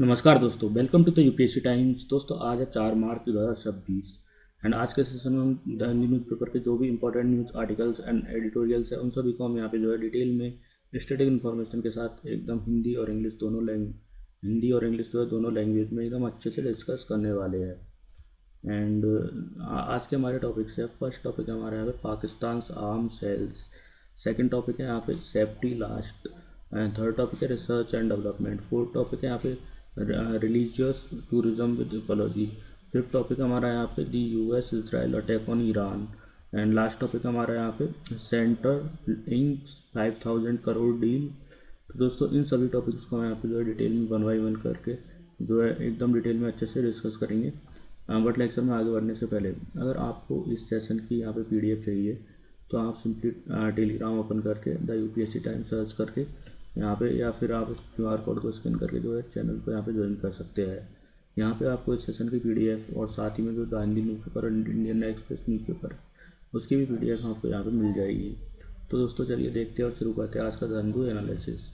नमस्कार दोस्तों, welcome to the UPSC Times. दोस्तों आज है 4 मार्च 2026 एंड आज के सेशन में हम द हिंदी न्यूज़पेपर के जो भी important news articles and editorials हैं उन सभी को हम यहाँ पे जो है डिटेल में स्टैटिक इन्फॉर्मेशन के साथ एकदम हिंदी और इंग्लिश जो है दोनों लैंग्वेज में एकदम अच्छे से डिस्कस करने वाले हैं। एंड आज के हमारे टॉपिक्स है, फर्स्ट टॉपिक है हमारे यहाँ पे Pakistan arm sales, second topic है यहाँ पे safety last, and third topic है research and development, fourth topic है यहाँ पे religious tourism with ecology, fifth topic हमारा यहाँ पे the US Israel attack on Iran, and last topic हमारा यहाँ पे सेंटर इंक 5000 करोड़ डील। तो दोस्तों इन सभी टॉपिक्स को हम यहाँ पे जो है डिटेल में वन बाई वन करके जो है एकदम डिटेल में अच्छे से डिस्कस करेंगे। बट लेक्चर में आगे बढ़ने से पहले अगर आपको इस सेशन की यहाँ पे पीडीएफ चाहिए तो आप सिंपली टेलीग्राम ओपन करके द यूपीएससी टाइम सर्च करके यहाँ पे, या फिर आप उस क्यूआर कोड को स्कैन करके जो है चैनल को यहाँ पे ज्वाइन कर सकते हैं। यहाँ पे आपको इस सेशन की पीडीएफ और साथ ही में जो द हिंदी न्यूज़पेपर और इंडियन एक्सप्रेस न्यूज़पेपर है उसकी भी पीडीएफ आपको यहाँ पे मिल जाएगी। तो दोस्तों चलिए देखते हैं और शुरू करते हैं आज का the Hindu analysis.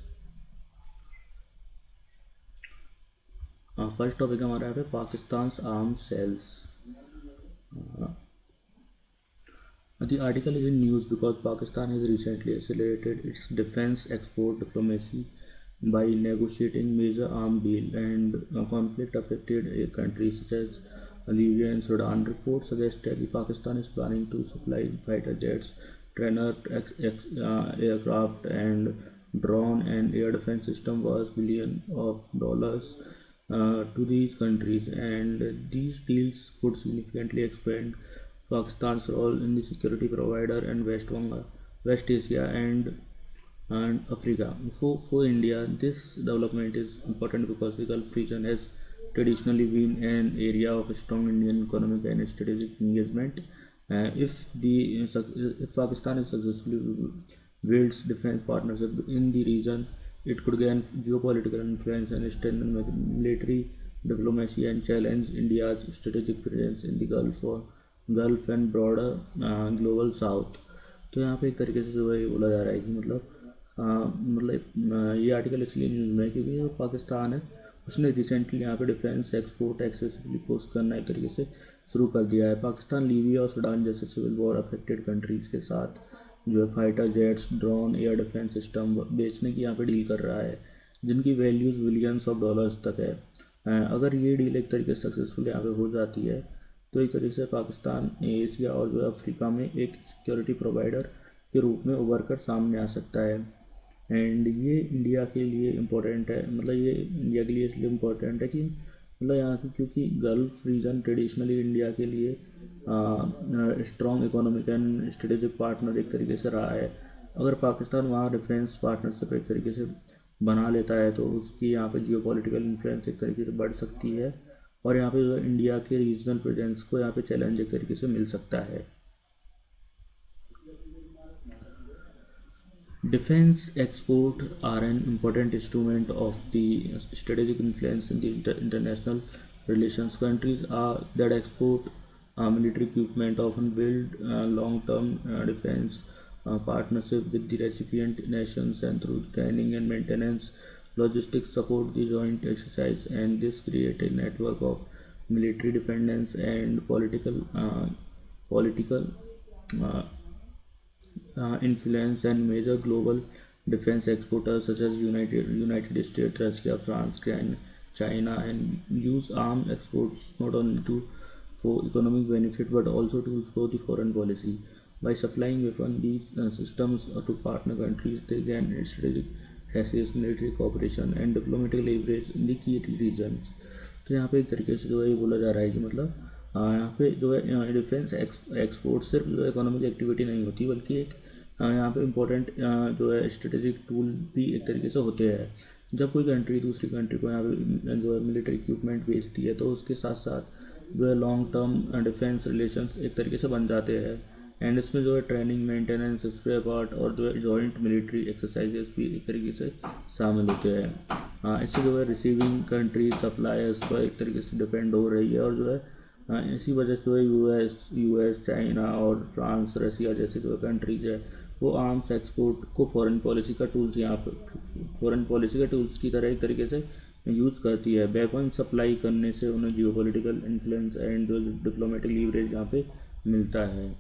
First topic हमारा यहाँ पे Pakistan arm sales. The article is in news because Pakistan has recently accelerated its defense export diplomacy by negotiating major arms deal and conflict affected countries such as Libya and Sudan. Reports suggest that Pakistan is planning to supply fighter jets, trainer aircraft and drone and air defense system worth billions of dollars to these countries, and these deals could significantly expand Pakistan's role in the security provider in West Asia and Africa. For India, this development is important because the Gulf region has traditionally been an area of strong Indian economic and strategic engagement. If Pakistan is successfully builds defense partnership in the region, it could gain geopolitical influence and strengthen military diplomacy and challenge India's strategic presence in the gulf and broader global south. तो यहाँ पे एक तरीके से जो है ये बोला जा रहा है कि ये आर्टिकल इसलिए न्यूज़ में है क्योंकि जो पाकिस्तान है उसने रिसेंटली यहाँ पे डिफेंस एक्सपोर्ट एक्सेसिवली पोस्ट करना एक तरीके से शुरू कर दिया है। पाकिस्तान लीबिया और सूडान जैसे सिविल वॉर अफेक्टेड कंट्रीज़ के साथ जो है fighter jets, drone, air defence system बेचने की यहाँ पे डील कर रहा है जिनकी वैल्यूज़ बिलियंस ऑफ डॉलर्स तक है। अगर ये डील एक तरीके से सक्सेसफुल यहाँ पे हो जाती है तो एक तरीके से पाकिस्तान एशिया और जो है अफ्रीका में एक सिक्योरिटी प्रोवाइडर के रूप में उभर कर सामने आ सकता है। एंड ये इंडिया के लिए इम्पोर्टेंट है, ये इंडिया के लिए इसलिए इम्पोर्टेंट है कि यहाँ की क्योंकि गल्फ रीजन ट्रेडिशनली इंडिया के लिए strong economic and strategic partner एक तरीके से रहा है। अगर पाकिस्तान वहाँ डिफेंस पार्टनरशिप एक तरीके से बना लेता है तो उसकी यहाँ पे जियोपॉलिटिकल इन्फ्लुएंस एक तरीके से बढ़ सकती है और यहाँ पे जो इंडिया के रीजनल प्रेजेंस को यहाँ पे चैलेंज एक तरीके से मिल सकता है। Defense export are an important instrument of the strategic influence in the international relations. Countries that export military equipment often build long-term defense partnership with the recipient nations, and through training and maintenance, logistics support the joint exercise, and this create a network of military dependence and political uh, influence. And major global defense exporters such as United States, Russia, France, China, and use arms exports not only for economic benefit but also to support the foreign policy. By supplying weapons, these systems to partner countries, they gain strategic assets, military cooperation and diplomatic leverage in the key regions. तो यहाँ पे एक तरीके से जो है ये बोला जा रहा है कि यहाँ पे जो है डिफेंस एक्सपोर्ट सिर्फ जो है इकोनॉमिक एक्टिविटी नहीं होती बल्कि एक यहाँ पे इम्पोर्टेंट जो है स्ट्रेटेजिक टूल भी एक तरीके से होते हैं। जब कोई कंट्री दूसरी कंट्री को यहाँ पे जो है मिलिट्री इक्विपमेंट बेचती है तो उसके साथ साथ जो है लॉन्ग टर्म डिफेंस रिलेशंस एक तरीके से बन जाते हैं। एंड इसमें जो है ट्रेनिंग, मेंटेनेंस, स्पेयर पार्ट और जो है जॉइंट मिलिट्री एक्सरसाइजेस भी एक तरीके से शामिल होते हैं। इससे जो है रिसीविंग कंट्री सप्लायर्स पर एक तरीके से डिपेंड हो रही है और जो है इसी वजह से जो है यूएस, चाइना और फ्रांस, रसिया जैसे जो कंट्रीज है वो आर्म्स एक्सपोर्ट को फॉरेन पॉलिसी का टूल्स की तरह एक तरीके से यूज़ करती है। वेपन सप्लाई करने से उन्हें जियोपॉलिटिकल इन्फ्लुएंस एंड जो डिप्लोमेटिक लीवरेज यहाँ पे मिलता है।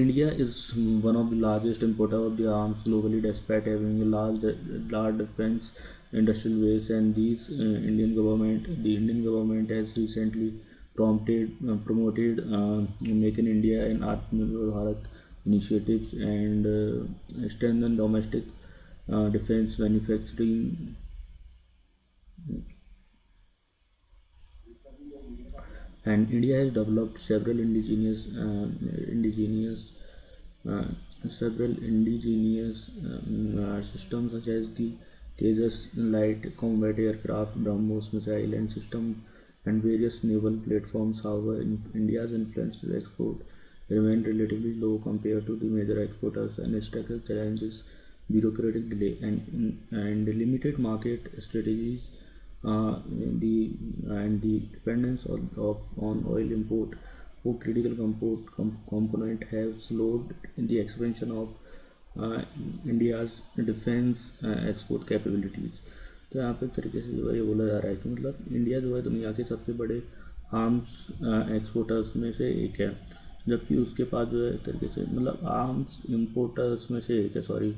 India is one of the largest importer of the arms globally, despite having a large defense industrial base. And the Indian government has recently promoted Make in India and Atmanirbhar Bharat initiatives and strengthen domestic defense manufacturing. And India has developed uh, several indigenous systems such as the Tejas light combat aircraft, BrahMos missile and system, and various naval platforms. However, India's influence to export remain relatively low compared to the major exporters, and structural challenges, bureaucratic delay, and limited market strategies, the and the dependence on oil import for critical component have slowed the expansion of India's defence export capabilities. तो यहाँ पे एक तरीके से जो है ये बोला जा रहा है कि मतलब इंडिया जो है दुनिया के सबसे बड़े आर्म्स एक्सपोर्टर्स में से एक है, जबकि उसके पास जो है एक तरीके से मतलब आर्म्स इम्पोर्टर्स में से एक है, सॉरी।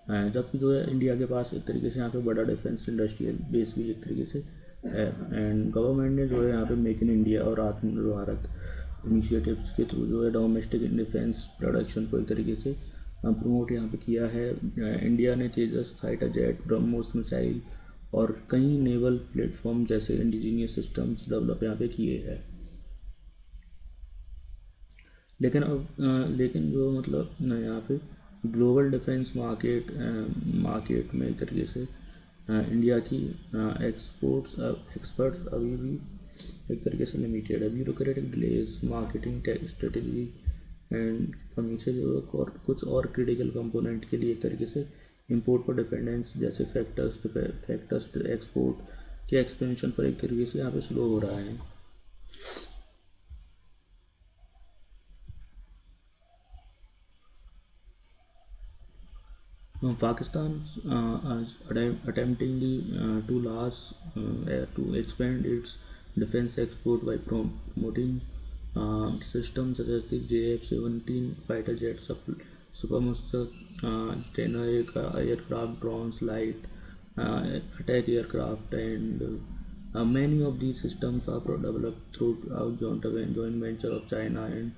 जबकि जो है इंडिया के पास एक तरीके से यहाँ पे बड़ा डिफेंस इंडस्ट्रियल बेस भी एक तरीके से है। एंड गवर्नमेंट ने जो है यहाँ पे मेक इन इंडिया और आत्मनिर्भर भारत इनिशिएटिव्स के थ्रू जो है डोमेस्टिक डिफेंस प्रोडक्शन को एक तरीके से प्रमोट यहाँ पे किया है। इंडिया ने तेजस फाइटर जेट, ब्रह्मोस मिसाइल और कई नेवल प्लेटफॉर्म जैसे इंडिजीनियस सिस्टम्स डेवलप यहाँ पे किए हैं। लेकिन जो मतलब यहाँ पे ग्लोबल डिफेंस मार्केट में एक तरीके से इंडिया की एक्सपर्ट्स अभी भी एक तरीके से लिमिटेड है। Bureaucratic delays, marketing strategy and कमी से जो और कुछ और क्रिटिकल कंपोनेंट के लिए एक तरीके से इंपोर्ट पर डिपेंडेंस जैसे फैक्टर्स एक्सपोर्ट के एक्सपेंशन पर एक तरीके से यहाँ पे स्लो हो रहा है। Pakistan is attempting to expand its defense export by promoting systems such as the JF-17 fighter jets, Super Mustaq, trainer aircraft, drones, light attack aircraft, and many of these systems are developed throughout joint venture of China and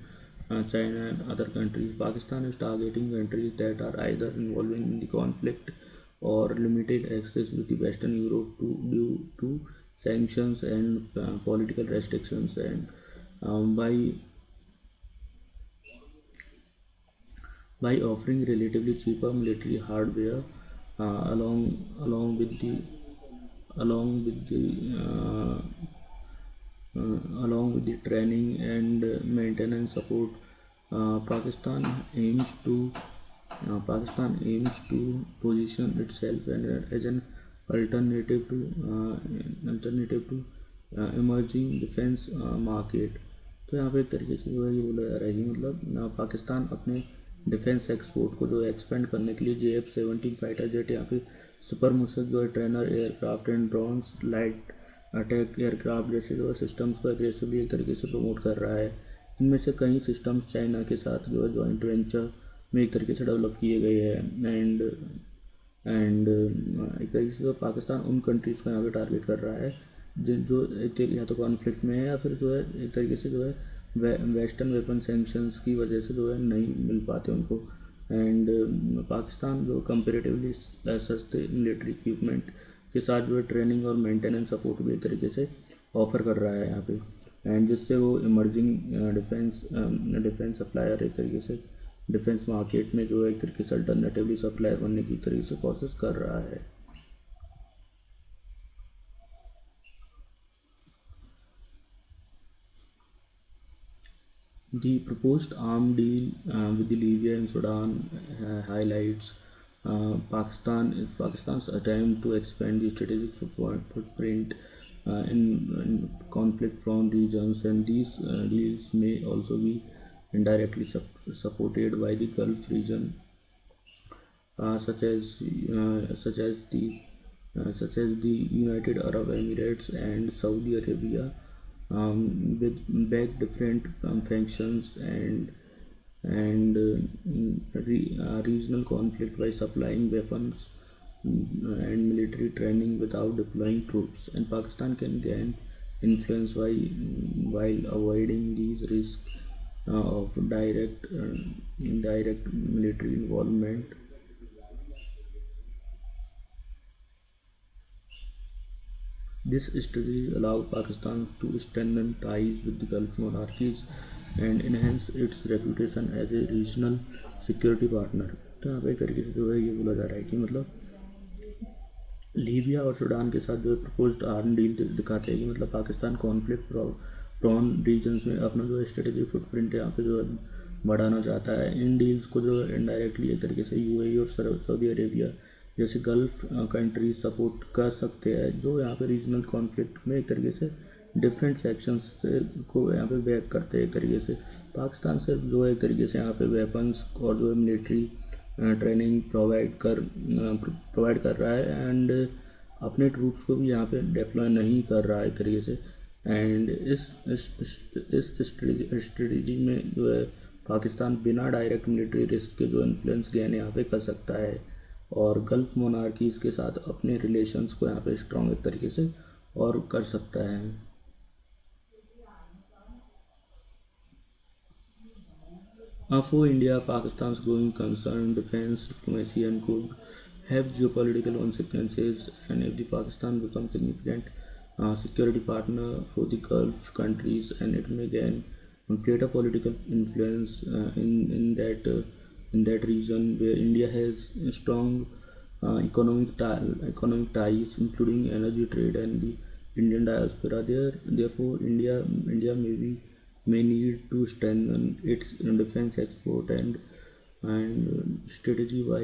other countries. Pakistan is targeting countries that are either involving in the conflict or limited access with the Western Europe due to sanctions and political restrictions. And by offering relatively cheaper military hardware along with the along with the along with the training and maintenance support, uh, Pakistan aims to Pakistan aims to position itself as an alternative to alternative to emerging defense market। तो यहाँ पे एक तरीके से जो है ये बोला जा रहा है कि मतलब पाकिस्तान अपने डिफेंस एक्सपोर्ट को जो है एक्सपेंड करने के लिए JF-17 फाइटर जेट, यहाँ पे सुपर मुसक जो है trainer aircraft and drones, light attack aircraft जैसे जो है सिस्टम्स को एग्रेसिवली एक तरीके से प्रमोट कर रहा है। इनमें से कई सिस्टम्स चाइना के साथ जो है जॉइंट वेंचर में एक तरीके से डेवलप किए गए हैं। एंड एक तरीके से जो पाकिस्तान उन कंट्रीज़ को यहाँ पे टारगेट कर रहा है जो एक या तो कॉन्फ्लिक्ट में है या फिर जो है एक तरीके से जो है वेस्टर्न वेपन सेंक्शंस की वजह से जो है नहीं मिल पाते उनको। एंड पाकिस्तान जो कंपेरेटिवली सस्ते मिलिट्री इक्विपमेंट के साथ जो है ट्रेनिंग और मेंटेनेंस सपोर्ट भी एक तरीके से ऑफर कर रहा है यहाँ पे, एंड जिससे वो इमर्जिंग डिफेंस सप्लायर एक तरीके से डिफेंस मार्केट में जो है एक तरीके से अल्टरनेटिवली सप्लायर बनने की तरीके से कोशिश कर रहा है। The proposed arm deal with the Libya and Sudan highlights Pakistan's attempt to expand the strategic footprint in conflict-prone regions, and these deals may also be indirectly supported by the Gulf region such as the United Arab Emirates and Saudi Arabia, with back different factions and regional conflict by supplying weapons and military training without deploying troops. And Pakistan can gain influence while avoiding these risks of indirect military involvement. This strategy allowed Pakistan to strengthen ties with the Gulf monarchies and enhance its reputation as a regional security partner. तो यहाँ पे एक तरीके से जो है ये बोला जा रहा है कि मतलब लीबिया और सूडान के साथ जो है प्रपोज्ड आर्म डील दिखाते हैं कि मतलब पाकिस्तान कॉन्फ्लिक्ट प्रॉन रीजन्स में अपना जो स्ट्रेटेजिक फुटप्रिंट यहाँ पे जो है बढ़ाना चाहता है। इन डील्स को जो है इनडायरेक्टली एक तरीके से यूएई और सऊदी अरेबिया जैसे गल्फ कंट्रीज सपोर्ट कर सकते हैं, जो यहाँ पे रीजनल कॉन्फ्लिक्ट में एक तरीके से डिफरेंट सेक्शंस से को यहाँ पे बैक करते हैं। एक तरीके से पाकिस्तान सिर्फ जो है एक तरीके से यहाँ पे वेपन्स और जो है मिलिट्री ट्रेनिंग प्रोवाइड कर रहा है एंड अपने ट्रूप्स को भी यहाँ पे डिप्लॉय नहीं कर रहा है एक तरीके से। एंड इस स्ट्रेटजी में जो है पाकिस्तान बिना डायरेक्ट मिलिट्री रिस्क के जो इन्फ्लुएंस गेन यहाँ पे कर सकता है और गल्फ मोनार्कीज़ के साथ अपने रिलेशंस को यहाँ पे स्ट्रॉन्ग एक तरीके से और कर सकता है। For India, Pakistan's growing concern, defense, diplomacy, and could have geopolitical consequences. And if the Pakistan becomes significant security partner for the Gulf countries, and it may gain greater political influence in that region where India has strong economic ties, including energy trade and the Indian diaspora. Therefore, India may need to strengthen its defense export and strategy by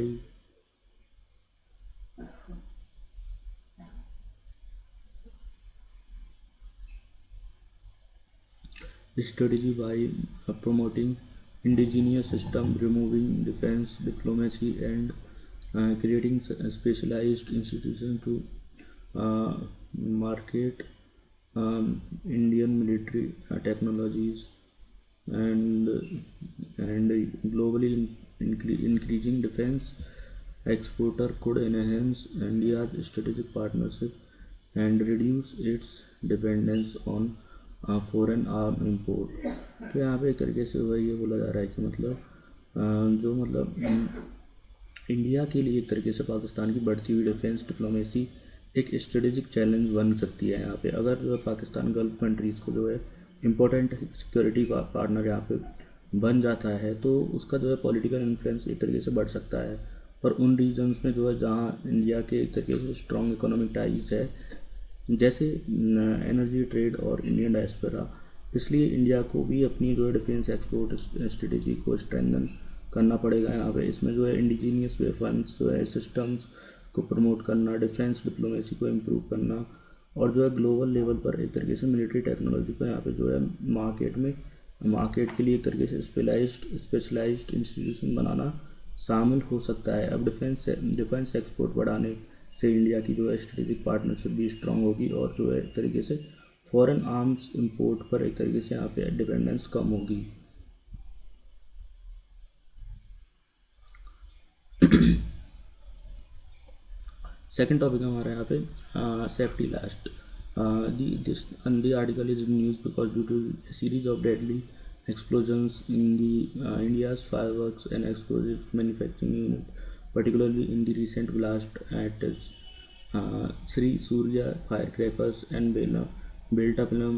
promoting indigenous system, removing defense diplomacy, and creating specialized institutions to market Indian military technologies and globally increasing defense exporter could enhance India's strategic partnership and reduce its dependence on foreign arm import. तो यहाँ पे एक तरीके से वही ये बोला जा रहा है कि मतलब जो मतलब इंडिया के लिए एक तरीके से पाकिस्तान की बढ़ती हुई डिफेंस डिप्लोमेसी एक स्ट्रेटेजिक चैलेंज बन सकती है। यहाँ पे अगर जो है पाकिस्तान गल्फ कंट्रीज़ को जो है इम्पोर्टेंट सिक्योरिटी पार्टनर यहाँ पे बन जाता है तो उसका जो है पॉलिटिकल इन्फ्लुएंस एक तरीके से बढ़ सकता है और उन रीजन्स में जो है जहाँ इंडिया के एक तरीके से स्ट्रॉन्ग इकोनॉमिक टाइज है जैसे एनर्जी ट्रेड और इंडियन डायस्पोरा। इसलिए इंडिया को भी अपनी जो है डिफेंस एक्सपोर्ट स्ट्रेटेजी को स्ट्रेंथन करना पड़ेगा। यहाँ पे इसमें जो है इंडिजीनियस वेपन्स जो है सिस्टम्स को प्रमोट करना, डिफेंस डिप्लोमेसी को इम्प्रूव करना और जो है ग्लोबल लेवल पर एक तरीके से मिलिट्री टेक्नोलॉजी को यहाँ पे जो है मार्केट के लिए एक तरीके से स्पेशलाइज्ड इंस्टीट्यूशन बनाना शामिल हो सकता है। अब डिफेंस एक्सपोर्ट बढ़ाने से इंडिया की जो है स्ट्रेटेजिक पार्टनरशिप भी स्ट्रांग होगी और जो है एक तरीके से फॉरेन आर्म्स इंपोर्ट पर एक तरीके से यहाँ पे डिपेंडेंस कम होगी। सेकंड टॉपिक हमारा यहाँ पे safety last. The article is in news because due to a series of deadly explosions in the India's fireworks and explosives manufacturing unit, particularly in the recent blast at Sri Surya firecrackers and Beltapalam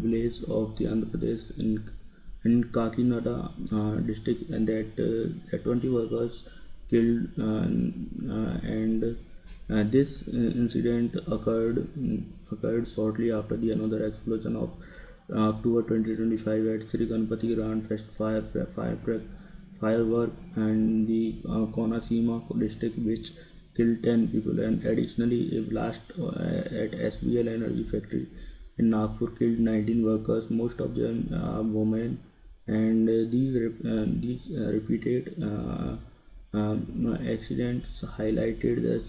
village of the Andhra Pradesh in Kakinada district, and that 20 workers killed and this incident occurred shortly after the another explosion of October 2025 at Sri Ganpati Grand Fest firework and the Konasima district, which killed 10 people, and additionally a blast at SVL Energy Factory in Nagpur killed 19 workers, most of them women, and these repeated Accidents highlighted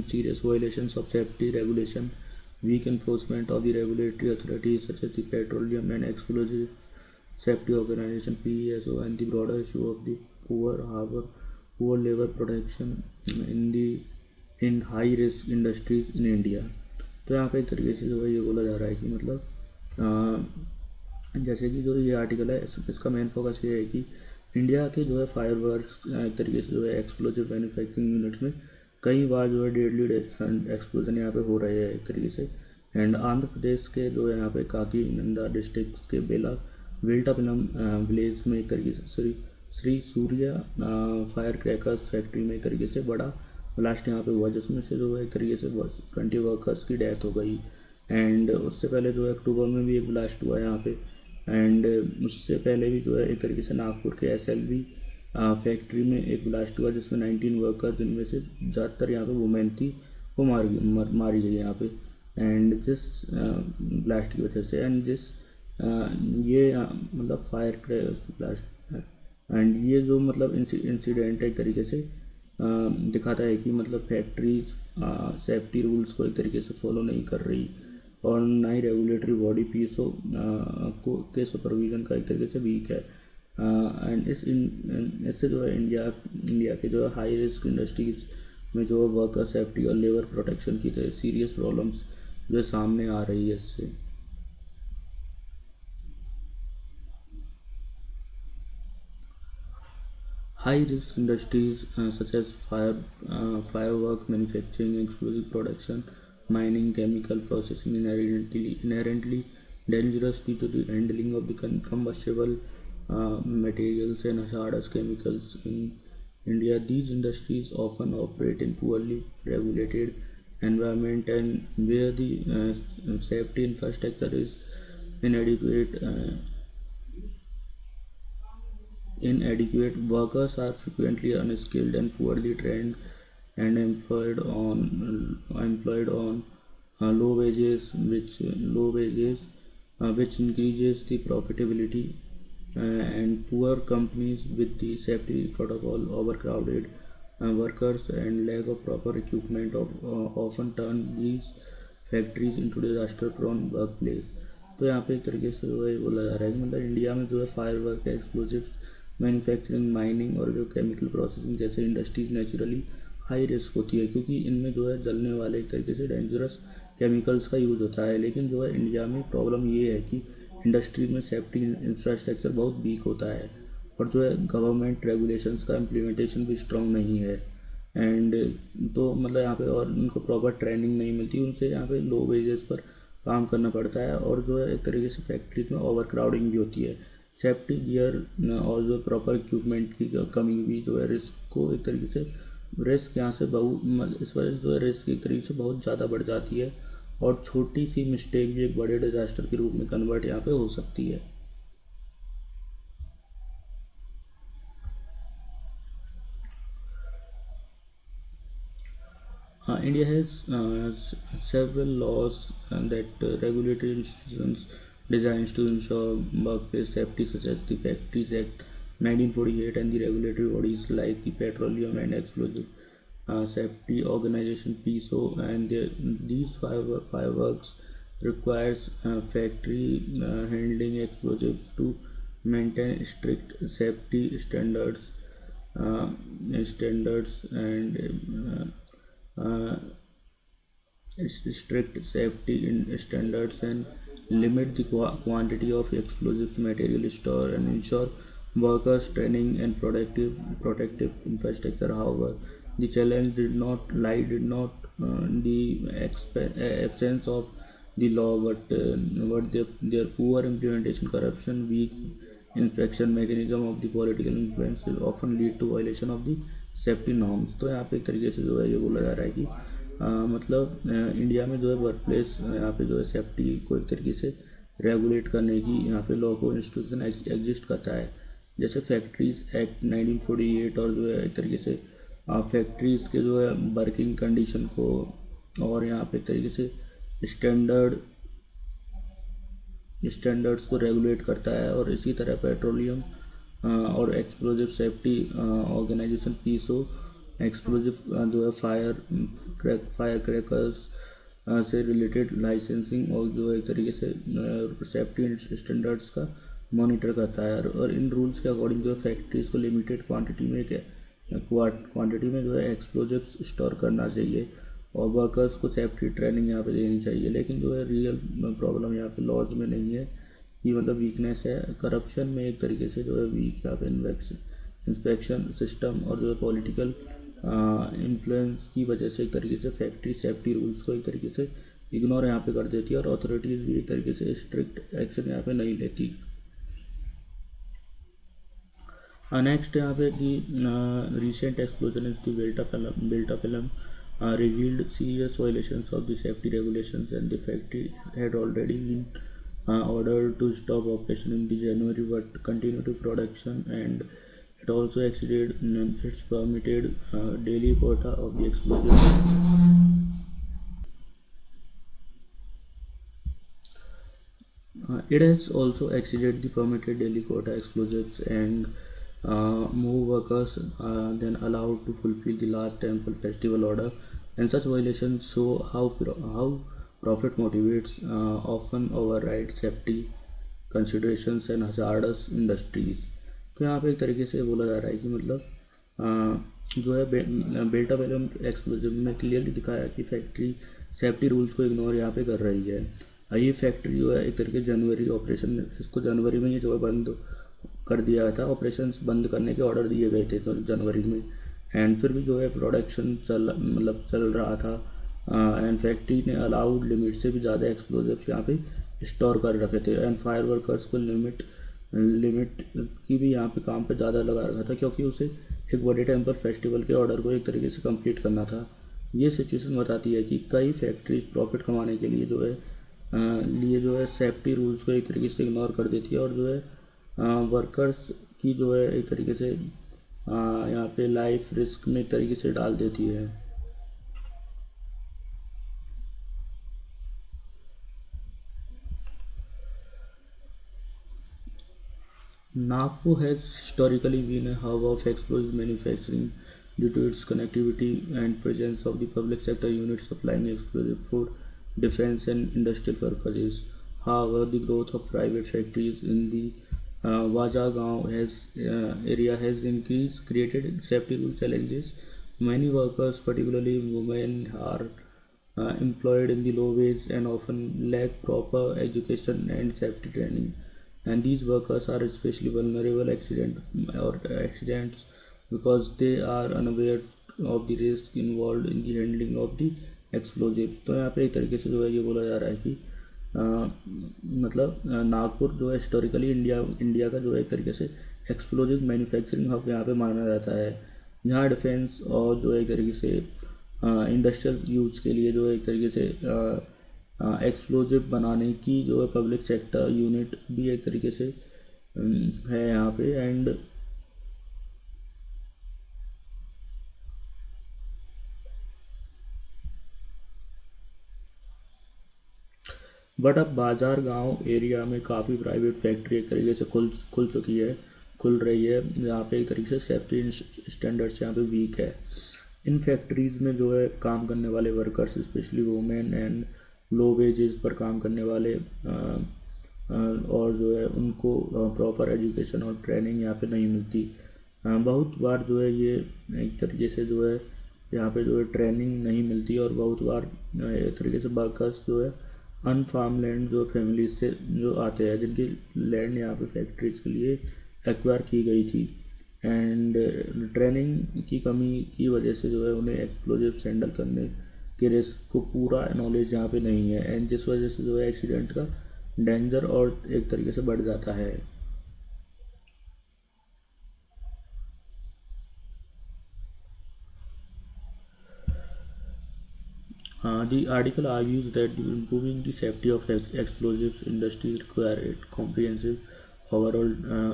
serious violations of safety regulation, weak enforcement of the regulatory authorities such as the Petroleum and Explosives Safety Organization (PESO), and the broader issue of the poor labor protection in high risk industries in India। तो यहाँ पे एक तरीके से जो है ये बोला जा रहा है कि मतलब जैसे कि जो ये आर्टिकल है इसका मेन फोकस ये है कि इंडिया के जो है फायर वर्क्स एक तरीके से जो है एक्सप्लोजिव मैन्युफैक्चरिंग यूनिट्स में कई बार जो है डेडली एक्सप्लोजन यहाँ पे हो रहे हैं एक तरीके से। एंड आंध्र प्रदेश के जो है यहाँ पे काकीनंदा डिस्ट्रिक्ट के वेल्टापिनम विलेज में एक तरीके से Shri Surya fire crackers factory में एक तरीके से बड़ा ब्लास्ट यहाँ पे हुआ, जिसमें से जो है एक तरीके से 20 वर्कर्स की डेथ हो गई। एंड उससे पहले जो है अक्टूबर में भी एक ब्लास्ट हुआ यहाँ पे। एंड उससे पहले भी जो है एक तरीके से नागपुर के SLV फैक्ट्री में एक ब्लास्ट हुआ जिसमें 19 वर्कर्स, जिनमें से ज़्यादातर यहाँ पे वुमेन थी, वो मारी गई यहाँ पे। एंड जिस ब्लास्ट की वजह से एंड जिस ये मतलब फायर क्रैकर्स ब्लास्ट है। एंड ये जो मतलब इंसिडेंट है एक तरीके से दिखाता है कि मतलब फैक्ट्रीज सेफ्टी रूल्स को एक तरीके से फॉलो नहीं कर रही और ना ही रेगुलेटरी बॉडी PESO के सुपरविज़न का एक तरीके से वीक है। एंड इससे जो है इंडिया के जो है हाई रिस्क इंडस्ट्रीज़ में जो वर्कर सेफ्टी और लेबर प्रोटेक्शन की सीरियस प्रॉब्लम्स जो सामने आ रही है इससे। High risk industries such as firework manufacturing, explosive production, mining, chemical processing inherently dangerous due to the handling of the combustible materials and hazardous chemicals in India. These industries often operate in poorly regulated environment and where the safety infrastructure is inadequate. Workers are frequently unskilled and poorly trained and employed on low wages, which increases the profitability. And poor companies with the safety protocol, overcrowded workers, and lack of proper equipment often turn these factories into disaster prone work place. तो यहाँ पे एक तरीके से जो है बोला जा रहा है कि मतलब इंडिया में जो है fire work, explosives manufacturing, mining और जो केमिकल प्रोसेसिंग जैसे इंडस्ट्रीज नेचुरली हाई रिस्क होती है, क्योंकि इनमें जो है जलने वाले एक तरीके से डेंजरस केमिकल्स का यूज़ होता है। लेकिन जो है इंडिया में प्रॉब्लम ये है कि इंडस्ट्रीज में सेफ्टी इंफ्रास्ट्रक्चर बहुत वीक होता है और जो है गवर्नमेंट रेगुलेशंस का इम्प्लीमेंटेशन भी स्ट्रॉन्ग नहीं है। एंड तो मतलब यहाँ पे और उनको प्रॉपर ट्रेनिंग नहीं मिलती, उनसे यहाँ पे लो वेजेस पर काम करना पड़ता है और जो है एक तरीके से फैक्ट्रीज में ओवर क्राउडिंग भी होती है। सेफ्टी गियर और जो प्रॉपर इक्विपमेंट की कमी भी जो है रिस्क को एक तरीके से रिस्क यहाँ से बहुत इस वजह से जो है रिस्क एक तरीके से बहुत ज़्यादा बढ़ जाती है और छोटी सी मिस्टेक भी एक बड़े डिजास्टर के रूप में कन्वर्ट यहाँ पे हो सकती है। India has several laws that regulatory institutions designed to ensure workplace safety, such as the Factories Act 1948 and the regulatory bodies like the Petroleum and Explosive Safety Organization (PESO). And these fireworks requires factory handling explosives to maintain strict safety uh, standards and strict safety standards and limit the quantity of explosives material stored and ensure workers training and protective infrastructure. However, the challenge did not the absence of the law, but their poor implementation, corruption, weak inspection mechanism of the political influence will often lead to violation of the safety norms. तो यहाँ पे एक तरीके से जो है ये बोला जा रहा है कि मतलब इंडिया में जो है वर्क प्लेस यहाँ पे जो है सेफ्टी को एक तरीके से रेगुलेट करने की यहाँ पे लॉ को इंस्टीट्यूशन एग्जिस्ट करता है, जैसे फैक्ट्रीज एक्ट 1948 और जो है एक तरीके से फैक्ट्रीज़ के जो है वर्किंग कंडीशन को, और यहाँ पे एक तरीके से स्टैंडर्ड्स को रेगुलेट करता है। और इसी तरह पेट्रोलियम और एक्सप्लोजिव सेफ्टी ऑर्गेनाइजेशन पीसो एक्सप्लोजिव जो है फायर क्रैकर्स से रिलेटेड लाइसेंसिंग और जो है एक तरीके से सेफ्टी स्टैंडर्ड्स का मॉनिटर करता है। और इन रूल्स के अकॉर्डिंग जो है फैक्ट्रीज़ को लिमिटेड क्वांटिटी में जो है एक्सप्लोजिव्स स्टोर करना चाहिए और वर्कर्स को सेफ्टी ट्रेनिंग यहाँ पे देनी चाहिए। लेकिन जो है रियल प्रॉब्लम यहाँ पे लॉज में नहीं है कि मतलब वीकनेस है, करप्शन में एक तरीके से जो है वीक यहाँ पे इंस्पेक्शन सिस्टम और जो है पॉलिटिकल इन्फ्लुएंस की वजह से एक तरीके से फैक्ट्री सेफ्टी रूल्स को एक तरीके से इग्नोर यहाँ पे कर देती है और अथॉरिटीज़ भी एक तरीके से स्ट्रिक्ट एक्शन यहाँ पे नहीं लेती। नेक्स्ट यहाँ पे कि recent explosion is the Delta film revealed serious violations of the safety regulations, and the factory had already been ordered to stop operation in the January but continue to production, and it also exceeded its permitted daily quota of the explosives. It has also exceeded the permitted daily quota explosives, and more workers than allowed to fulfill the last temple festival order. And such violations show how profit motivates often override safety considerations and hazardous industries. तो यहाँ पे एक तरीके से बोला जा रहा है कि मतलब जो है बेल्टा बेलम एक्सप्लोजिव में क्लियरली दिखाया कि फैक्ट्री सेफ्टी रूल्स को इग्नोर यहाँ पे कर रही है। ये फैक्ट्री जो है एक तरीके जनवरी ऑपरेशन, इसको जनवरी में ही जो है बंद कर दिया गया था, ऑपरेशंस बंद करने के ऑर्डर दिए गए थे जनवरी में, एंड फिर भी जो है प्रोडक्शन चल रहा था। एंड फैक्ट्री ने अलाउड लिमिट से भी ज़्यादा एक्सप्लोजिव्स यहाँ पे स्टोर कर रखे थे, एंड फायर वर्कर्स को लिमिट की भी यहाँ पे काम पे ज़्यादा लगा रखा था क्योंकि उसे एक बड़े टेम्पल फेस्टिवल के ऑर्डर को एक तरीके से कंप्लीट करना था। ये सिचुएशन बताती है कि कई फैक्ट्रीज प्रॉफिट कमाने के लिए जो है सेफ्टी रूल्स को एक तरीके से इग्नोर कर देती है और जो है वर्कर्स की जो है एक तरीके से यहाँ पे लाइफ रिस्क में एक तरीके से डाल देती है। Nagpur has historically been a hub of explosive manufacturing due to its connectivity and presence of the public sector units supplying explosives for defense and industrial purposes. However, the growth of private factories in the Wajagaon area has created safety rule challenges. Many workers, particularly women, are employed in the low wage and often lack proper education and safety training, and these workers are especially vulnerable accidents because they are unaware of the risk involved in the handling of the explosives। तो यहाँ पे एक तरीके से जो है ये बोला जा रहा है कि मतलब नागपुर जो है हिस्टोरिकली इंडिया का जो है एक तरीके से एक्सप्लोजिव मैन्युफैक्चरिंग हब यहाँ पे माना जाता है। यहाँ डिफेंस और जो है एक तरीके से इंडस्ट्रियल यूज़ के लिए जो है एक तरीके से एक्सप्लोजिव बनाने की जो है पब्लिक सेक्टर यूनिट भी एक तरीके से है यहाँ पे। एंड बट अब बाज़ार गांव एरिया में काफ़ी प्राइवेट फैक्ट्री एक तरीके से खुल रही है जहाँ पे एक तरीके से सेफ्टी स्टैंडर्ड्स यहाँ पे वीक है। इन फैक्ट्रीज़ में जो है काम करने वाले workers specially women and low wages पर काम करने वाले और जो है उनको प्रॉपर एजुकेशन और ट्रेनिंग यहाँ पे नहीं मिलती। बहुत बार जो है ये एक तरीके से जो है यहाँ पे जो है ट्रेनिंग नहीं मिलती और बहुत बार एक तरीके से वर्कर्स जो है अनफार्म लैंड जो फैमिलीज से जो आते हैं जिनकी लैंड यहाँ पे फैक्ट्रीज के लिए एक्वायर की गई थी, एंड ट्रेनिंग की कमी की वजह से जो है उन्हें एक्सप्लोजिव्स हैंडल करने के रिस्क को पूरा नॉलेज यहाँ पे नहीं है, एंड जिस वजह से जो है एक्सीडेंट का डेंजर और एक तरीके से बढ़ जाता है। The article argues that improving the safety of explosives industries require a comprehensive overall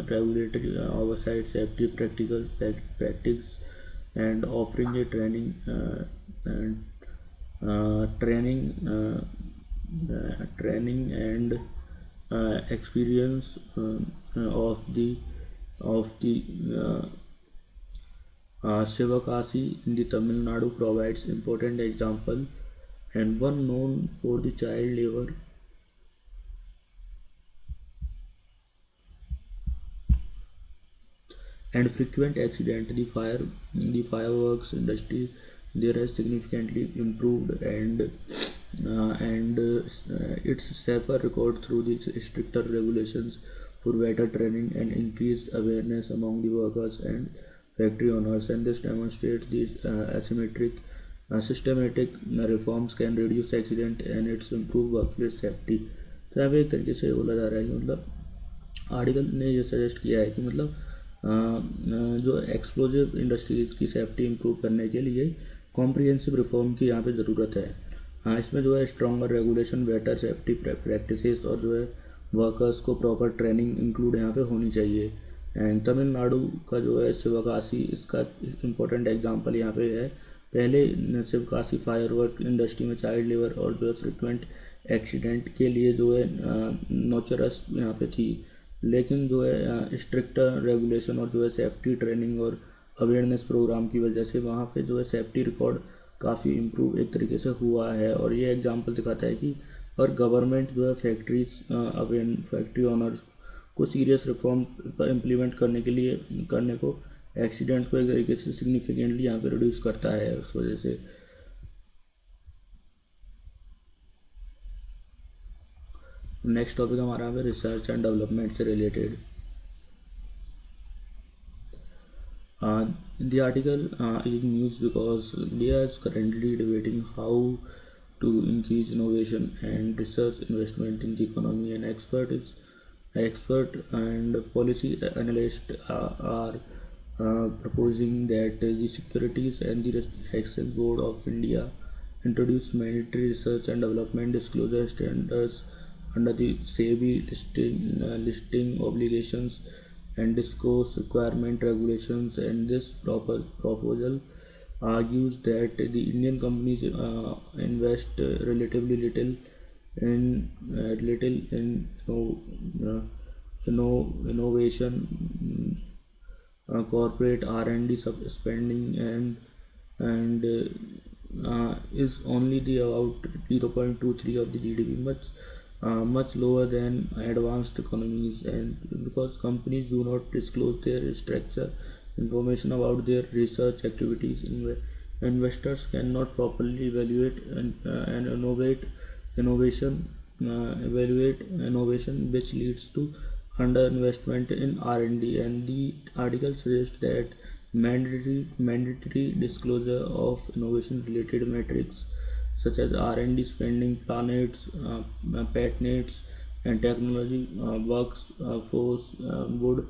regulatory oversight, safety practice and offering a and training training and experience of the Sivakasi in the Tamil Nadu provides important example, and one known for the child labor and frequent accident. The fireworks industry there has significantly improved, and its safer record through the stricter regulations for better training and increased awareness among the workers and factory owners. And this demonstrates these systematic reforms can reduce accident and its improve workplace safety. तो यहाँ पे एक तरीके से बोला जा रहा है कि मतलब आर्टिकल ने ये सजेस्ट किया है कि मतलब जो एक्सप्लोजिव इंडस्ट्रीज़ की सेफ्टी इंप्रूव करने के लिए कॉम्प्रिहेंसिव रिफॉर्म की यहाँ पे ज़रूरत है। हाँ, इसमें जो है stronger regulation, better safety practices और जो है वर्कर्स को प्रॉपर ट्रेनिंग इंक्लूड यहाँ पे होनी चाहिए। एंड तमिलनाडु का जो है शिवकाशी इसका इम्पोर्टेंट एग्जांपल यहाँ पे है। पहले शिवकाशी फायरवर्क इंडस्ट्री में चाइल्ड लेबर और जो है फ्रिक्वेंट एक्सीडेंट के लिए जो है नोचरस यहाँ पे थी, लेकिन जो है स्ट्रिक्टर रेगुलेशन और जो है सेफ्टी ट्रेनिंग और अवेयरनेस प्रोग्राम की वजह से वहाँ पे जो है सेफ्टी रिकॉर्ड काफ़ी इम्प्रूव एक तरीके से हुआ है। और ये एग्जांपल दिखाता है कि और गवर्नमेंट जो है फैक्ट्री ओनर्स को सीरियस रिफॉर्म इम्प्लीमेंट करने को एक्सीडेंट को एक तरीके से सिग्निफिकेंटली यहाँ पे रिड्यूस करता है उस वजह से। नेक्स्ट टॉपिक हमारा है रिसर्च एंड डेवलपमेंट से related. The article is news because India is currently debating how to increase innovation and research investment in the economy, and expert and policy analysts are proposing that the Securities and the Exchange Board of India introduce mandatory research and development disclosure standards under the SEBI listing obligations and disclose requirement regulations. And this proposal argues that the Indian companies invest relatively little in innovation, corporate R&D spending, and is only the about 0.23 of the GDP, much lower than advanced economies. And because companies do not disclose their structure information about their research activities, investors cannot properly and evaluate innovation, which leads to underinvestment in R&D. And the article suggests that mandatory disclosure of innovation related metrics such as R&D spending, patents, and technology workforce would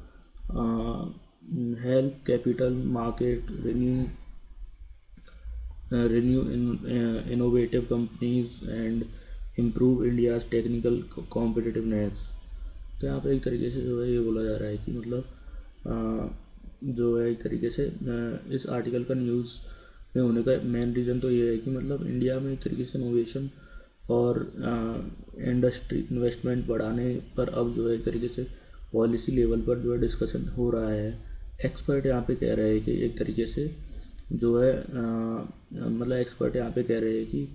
help capital market innovative companies and improve India's technical competitiveness। तो यहाँ पे एक तरीके से जो है ये बोला जा रहा है कि मतलब जो है एक तरीके से इस आर्टिकल का न्यूज़ में होने का मेन रीज़न तो ये है कि मतलब इंडिया में एक तरीके से इनोवेशन और इंडस्ट्री इन्वेस्टमेंट बढ़ाने पर अब जो है एक तरीके से पॉलिसी लेवल पर जो है डिस्कशन हो रहा है। एक्सपर्ट यहाँ पे कह रहे हैं कि एक तरीके से जो है मतलब एक्सपर्ट यहाँ पे कह रहे हैं कि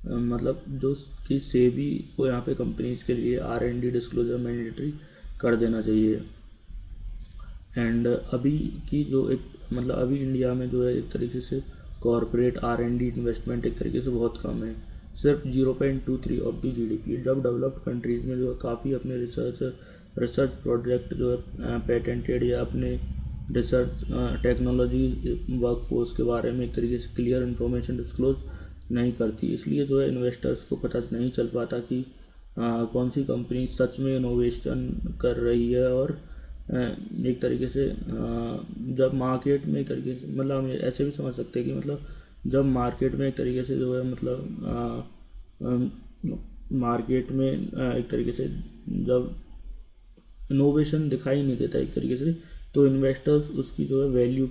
मतलब जो कि सेबी को यहाँ पे कंपनीज के लिए R&D डिस्क्लोजर मैंडेटरी कर देना चाहिए। एंड अभी की जो एक मतलब अभी इंडिया में जो है एक तरीके से कॉरपोरेट R&D इन्वेस्टमेंट एक तरीके से बहुत कम है, सिर्फ 0.23 ऑफ दी GDP। जब डेवलप्ड कंट्रीज़ में जो है काफ़ी अपने रिसर्च प्रोजेक्ट जो है पेटेंटेड या अपने रिसर्च टेक्नोलॉजी वर्कफोर्स के बारे में एक तरीके से क्लियर इन्फॉर्मेशन डिस्क्लोज नहीं करती, इसलिए जो है इन्वेस्टर्स को पता नहीं चल पाता कि कौन सी कंपनी सच में इनोवेशन कर रही है। और एक तरीके से जब मार्केट में एक तरीके से मतलब हम ऐसे भी समझ सकते हैं कि मतलब जब मार्केट में एक तरीके से जो है मतलब मार्केट में एक तरीके से जब इनोवेशन दिखाई नहीं देता एक तरीके से, तो इन्वेस्टर्स उसकी जो है वैल्यू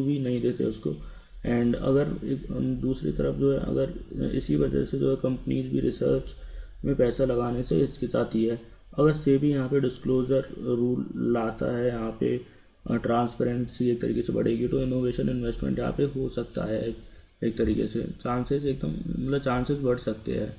भी नहीं देते उसको। एंड अगर दूसरी तरफ जो है, अगर इसी वजह से जो है कंपनीज भी रिसर्च में पैसा लगाने से हिचकिचाती है। अगर सेबी यहाँ पे डिस्क्लोजर रूल लाता है, यहाँ पे ट्रांसपेरेंसी एक तरीके से बढ़ेगी, तो इनोवेशन इन्वेस्टमेंट यहाँ पे हो सकता है एक तरीके से, चांसेस एकदम मतलब चांसेस बढ़ सकते हैं।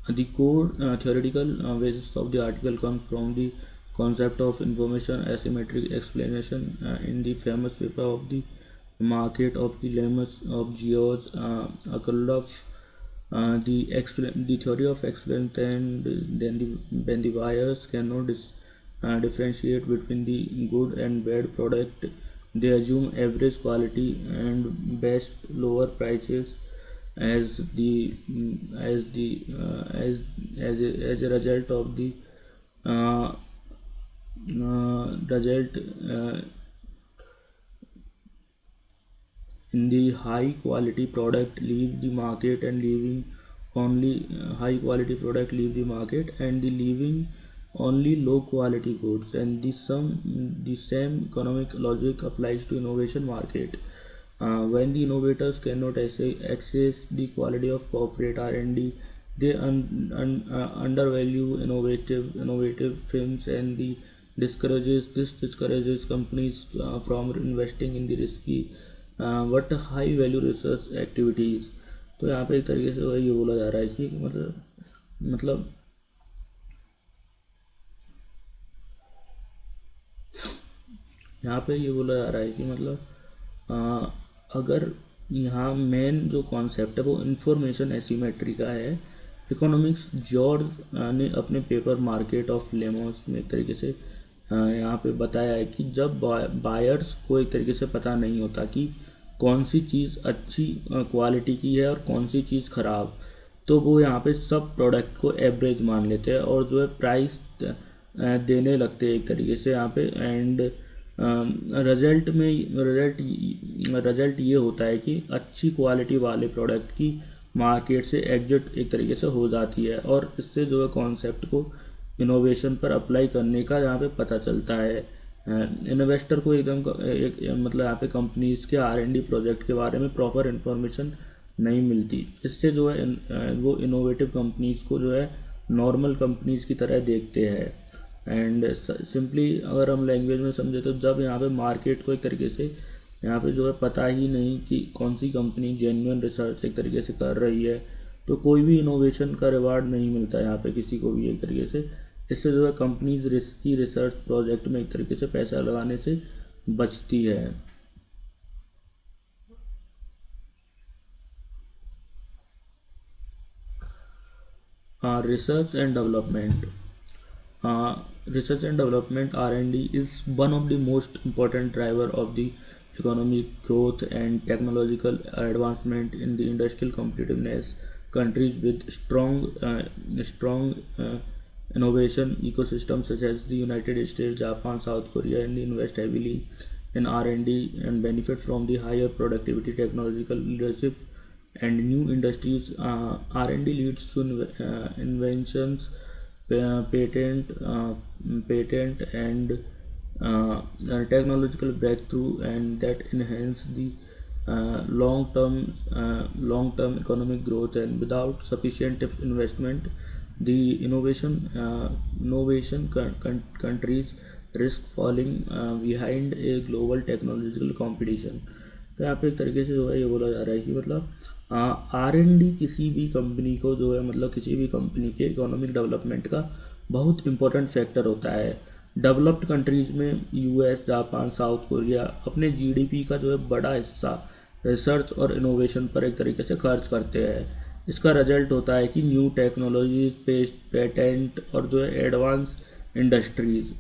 The core theoretical basis of the article comes from the concept of information asymmetric explanation in the famous paper of the market of the lemmas of George Akerlof. The theory of explained then when the buyers cannot differentiate between the good and bad product, they assume average quality and best lower prices as the as a result of the uh, result in the high quality product leave the market and leaving only high quality product leave the market and the leaving only low quality goods, and the same economic logic applies to innovation market. When the innovators cannot access the quality of corporate R&D, they undervalue innovative firms, and this discourages companies from investing in the risky but high value research activities. तो यहाँ पे एक तरीके से वही ये बोला जा रहा है कि मतलब यहाँ पे ये बोला जा रहा है कि अगर यहाँ मेन जो कॉन्सेप्ट है वो इंफॉर्मेशन एसिमेट्री का है। इकोनॉमिक्स जॉर्ज ने अपने पेपर मार्केट ऑफ लेमोस में एक तरीके से यहाँ पे बताया है कि जब बायर्स को एक तरीके से पता नहीं होता कि कौन सी चीज़ अच्छी क्वालिटी की है और कौन सी चीज़ ख़राब, तो वो यहाँ पे सब प्रोडक्ट को एवरेज मान लेते हैं और जो है प्राइस देने लगते हैं एक तरीके से यहाँ पे। एंड रिजल्ट ये होता है कि अच्छी क्वालिटी वाले प्रोडक्ट की मार्केट से एग्जिट एक तरीके से हो जाती है, और इससे जो है कॉन्सेप्ट को इनोवेशन पर अप्लाई करने का यहाँ पे पता चलता है। इन्वेस्टर को एकदम मतलब यहाँ पे कंपनीज के R&D प्रोजेक्ट के बारे में प्रॉपर इन्फॉर्मेशन नहीं मिलती। इससे जो है वो इनोवेटिव कंपनीज को जो है नॉर्मल कंपनीज की तरह देखते हैं। एंड सिंपली अगर हम लैंग्वेज में समझे तो जब यहाँ पे मार्केट को एक तरीके से यहाँ पे जो है पता ही नहीं कि कौन सी कंपनी जेन्युइन रिसर्च एक तरीके से कर रही है, तो कोई भी इनोवेशन का रिवार्ड नहीं मिलता यहाँ पे किसी को भी एक तरीके से। इससे जो है कंपनीज रिस्की रिसर्च प्रोजेक्ट में एक तरीके से पैसा लगाने से बचती है। Research and development. Research and development R&D is one of the most important driver of the economic growth and technological advancement in the industrial competitiveness. Countries with strong innovation ecosystems such as the United States, Japan, South Korea, and invest heavily in R&D and benefit from the higher productivity, technological leadership, and new industries. R&D leads to inventions, patent and technological breakthrough, and that enhance the long-term economic growth. And without sufficient investment, the innovation countries risk falling behind a global technological competition. तो यहाँ पे एक तरीके से जो है ये बोला जा रहा है कि R&D किसी भी कंपनी को जो है किसी भी कंपनी के इकोनॉमिक डेवलपमेंट का बहुत इम्पोर्टेंट फैक्टर होता है। डेवलप्ड कंट्रीज़ में US, जापान, साउथ कोरिया अपने GDP का जो है बड़ा हिस्सा रिसर्च और इनोवेशन पर एक तरीके से खर्च करते हैं। इसका रिजल्ट होता है कि न्यू टेक्नोलॉजीज, पेटेंट और जो है एडवांस इंडस्ट्रीज़।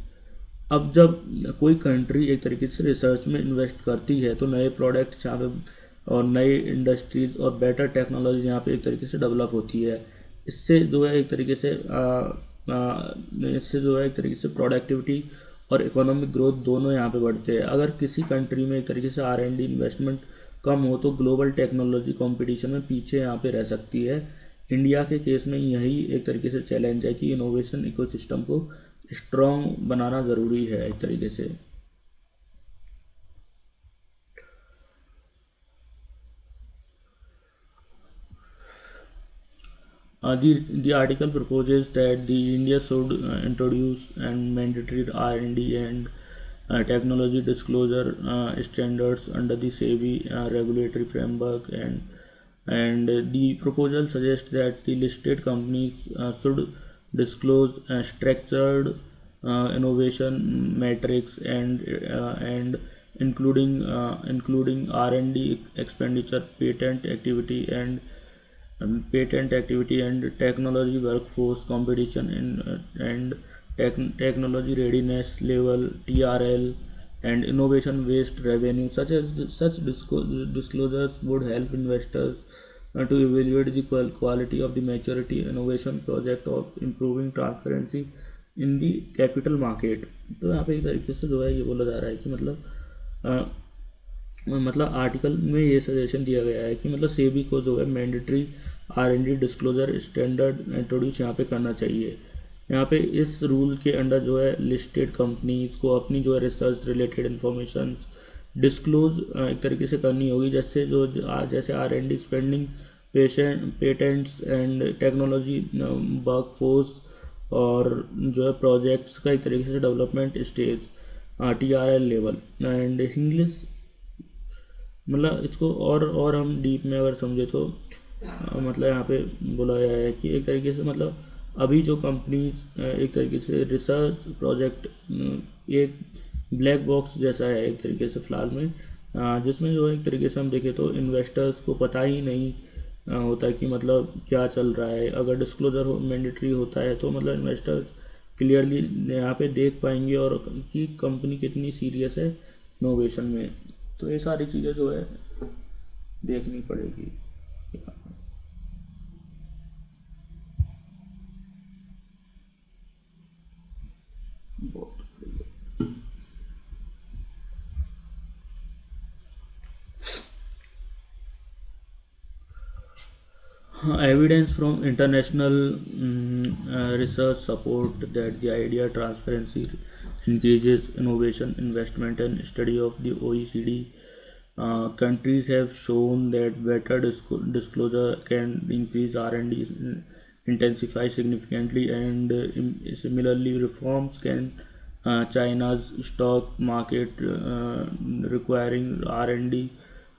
अब जब कोई कंट्री एक तरीके से रिसर्च में इन्वेस्ट करती है तो नए प्रोडक्ट्स यहाँ पे और नए इंडस्ट्रीज़ और बेटर टेक्नोलॉजी यहाँ पे एक तरीके से डेवलप होती है। इससे जो है एक तरीके से प्रोडक्टिविटी और इकोनॉमिक ग्रोथ दोनों यहाँ पे बढ़ते हैं। अगर किसी कंट्री में एक तरीके से R&D इन्वेस्टमेंट कम हो तो ग्लोबल टेक्नोलॉजी कंपटीशन में पीछे यहाँ पे रह सकती है। इंडिया के केस में यही एक तरीके से चैलेंज है कि इनोवेशन इकोसिस्टम को स्ट्रॉन्ग बनाना ज़रूरी है एक तरीके से। The article proposes that the India should introduce and mandatory R&D and technology disclosure standards under the SEBI regulatory framework, and the proposal suggests that the listed companies should disclose structured innovation metrics and including R&D expenditure, patent activity and technology workforce competition and technology readiness level TRL and innovation waste revenue. Such disclosures would help investors to evaluate the quality of the maturity innovation project or improving transparency in the capital market. तो यहाँ पे एक तरीके से जो है ये बोला जा रहा है कि मतलब आर्टिकल में ये सजेशन दिया गया है कि मतलब सेबी को जो है mandatory R&D disclosure standard introduce यहाँ पे करना चाहिए। यहाँ पे इस रूल के अंडर जो है लिस्टेड कंपनीज को अपनी जो है रिसर्च रिलेटेड इंफॉर्मेशन डिस्क्लोज एक तरीके से करनी होगी, जैसे R&D spending, patents and technology workforce और जो है प्रोजेक्ट्स का एक तरीके से development stage TRL level and English. मतलब इसको और हम डीप में अगर समझे तो मतलब यहाँ पे बोला गया है कि एक तरीके से मतलब अभी जो कंपनीज एक तरीके से रिसर्च प्रोजेक्ट एक ब्लैक बॉक्स जैसा है एक तरीके से फ़िलहाल में, जिसमें जो है एक तरीके से हम देखें तो इन्वेस्टर्स को पता ही नहीं होता कि मतलब क्या चल रहा है। अगर डिस्क्लोजर मैंडेटरी होता है तो मतलब इन्वेस्टर्स क्लियरली यहाँ पे देख पाएंगे और कि कंपनी कितनी सीरियस है इनोवेशन में। तो ये सारी चीज़ें जो है देखनी पड़ेगी। Evidence from international research support that the idea transparency increases innovation investment, and study of the OECD countries have shown that better disclosure can increase R&D intensify significantly, and similarly reforms can China's stock market requiring R&D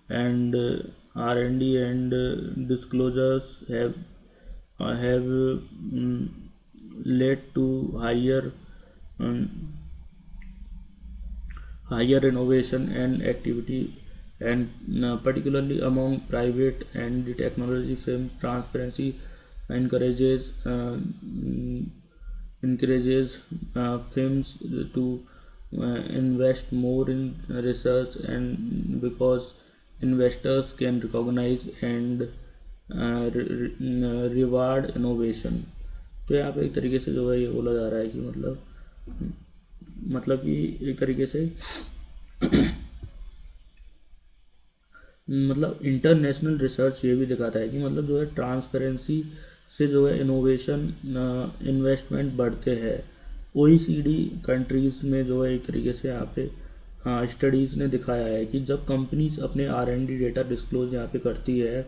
and disclosures have led to um, higher innovation and activity, and particularly among private and the technology firm. Transparency encourages encourages firms to invest more in research, and because investors can recognize and reward innovation। तो यहाँ पे एक तरीके से जो है ये बोला जा रहा है कि मतलब कि एक तरीके से मतलब इंटरनेशनल रिसर्च ये भी दिखाता है कि मतलब जो है ट्रांसपेरेंसी से जो है इनोवेशन इन्वेस्टमेंट बढ़ते हैं। OECD कंट्रीज़ में जो है एक तरीके से यहाँ पे स्टडीज़ ने दिखाया है कि जब कंपनीज अपने R&D डेटा डिस्क्लोज यहाँ पे करती है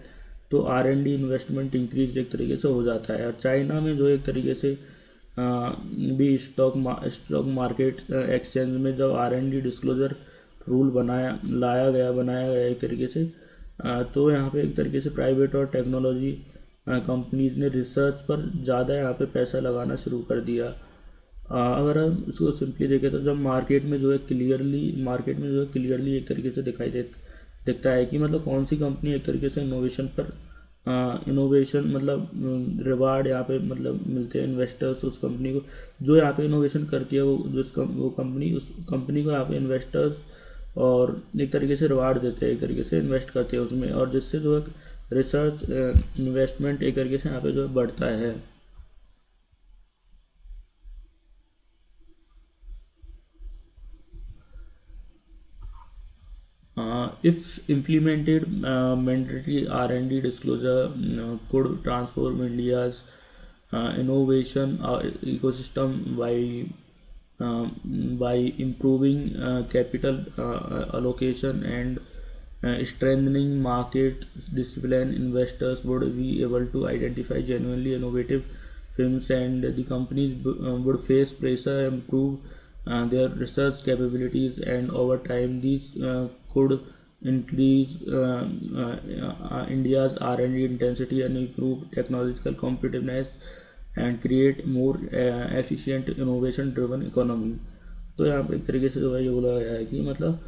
तो R&D इन्वेस्टमेंट इंक्रीज एक तरीके से हो जाता है। और चाइना में जो एक तरीके से भी स्टॉक मार्केट एक्सचेंज में जब R&D डिस्क्लोजर रूल बनाया गया एक तरीके से, तो यहाँ पे एक तरीके से प्राइवेट और टेक्नोलॉजी कंपनीज ने रिसर्च पर ज़्यादा यहाँ पे पैसा लगाना शुरू कर दिया। अगर हम इसको सिंपली देखें तो जब मार्केट में जो है क्लियरली एक तरीके से दिखता है कि मतलब कौन सी कंपनी एक तरीके से इनोवेशन मतलब रिवार्ड यहाँ पे मतलब मिलते हैं इन्वेस्टर्स उस कंपनी को जो यहाँ पे इनोवेशन करती है, वो कंपनी उस कंपनी को यहाँ पे इन्वेस्टर्स और एक तरीके से रिवार्ड देते हैं, एक तरीके से इन्वेस्ट करते हैं उसमें, और जिससे जो है रिसर्च इन्वेस्टमेंट एक तरीके से यहाँ पे जो है बढ़ता है। If implemented, mandatory R&D disclosure could transform India's innovation ecosystem by improving capital allocation and strengthening market discipline. Investors would be able to identify genuinely innovative firms, and the companies would face pressure improve their research capabilities, and over time these could increase India's R&D intensity and improve technological competitiveness and create more efficient innovation driven economy. तो यहाँ पे एक तरीके से जो है ये बोला गया है कि मतलब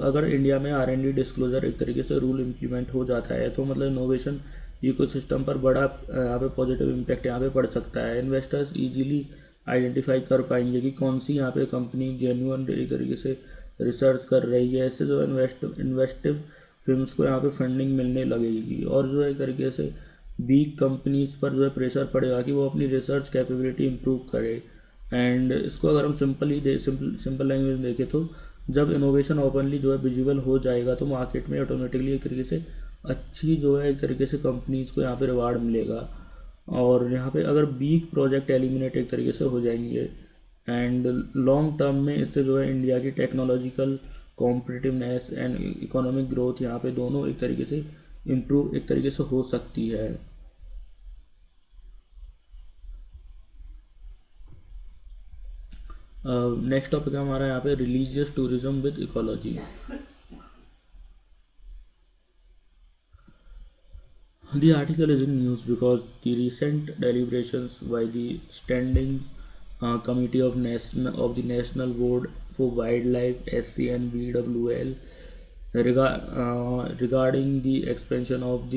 अगर इंडिया में R&D डिस्क्लोजर एक तरीके से रूल इम्प्लीमेंट हो जाता है तो मतलब इनोवेशन इकोसिस्टम पर बड़ा यहाँ पे पॉजिटिव इम्पैक्ट यहाँ पे पड़ सकता है। इन्वेस्टर्स इजीली आइडेंटिफाई कर पाएंगे कि कौन सी यहाँ पे कंपनी जेन्युइन एक तरीके से रिसर्च कर रही है। इससे जो है इन्वेस्टिव फिल्म्स को यहाँ पे फंडिंग मिलने लगेगी, और जो है एक तरीके से बिग कंपनीज पर जो है प्रेशर पड़ेगा कि वो अपनी रिसर्च कैपेबिलिटी इम्प्रूव करे। एंड इसको अगर हम सिंपल लैंग्वेज में देखें तो जब इनोवेशन ओपनली जो है विजिबल हो जाएगा तो मार्केट में ऑटोमेटिकली एक तरीके से अच्छी जो है एक तरीके से कंपनीज़ को यहाँ पे रिवार्ड मिलेगा। और यहाँ पे अगर बिग प्रोजेक्ट एलिमिनेट एक तरीके से हो जाएंगे, एंड लॉन्ग टर्म में इससे जो है इंडिया की technological competitiveness and economic growth यहाँ पे दोनों एक तरीके से इम्प्रूव एक तरीके से हो सकती है। नेक्स्ट टॉपिक हमारा यहाँ पे religious tourism with ecology. The article is in news because the recent deliberations by the Standing Committee of the National Board for Wildlife (SCNBWL) regarding the expansion of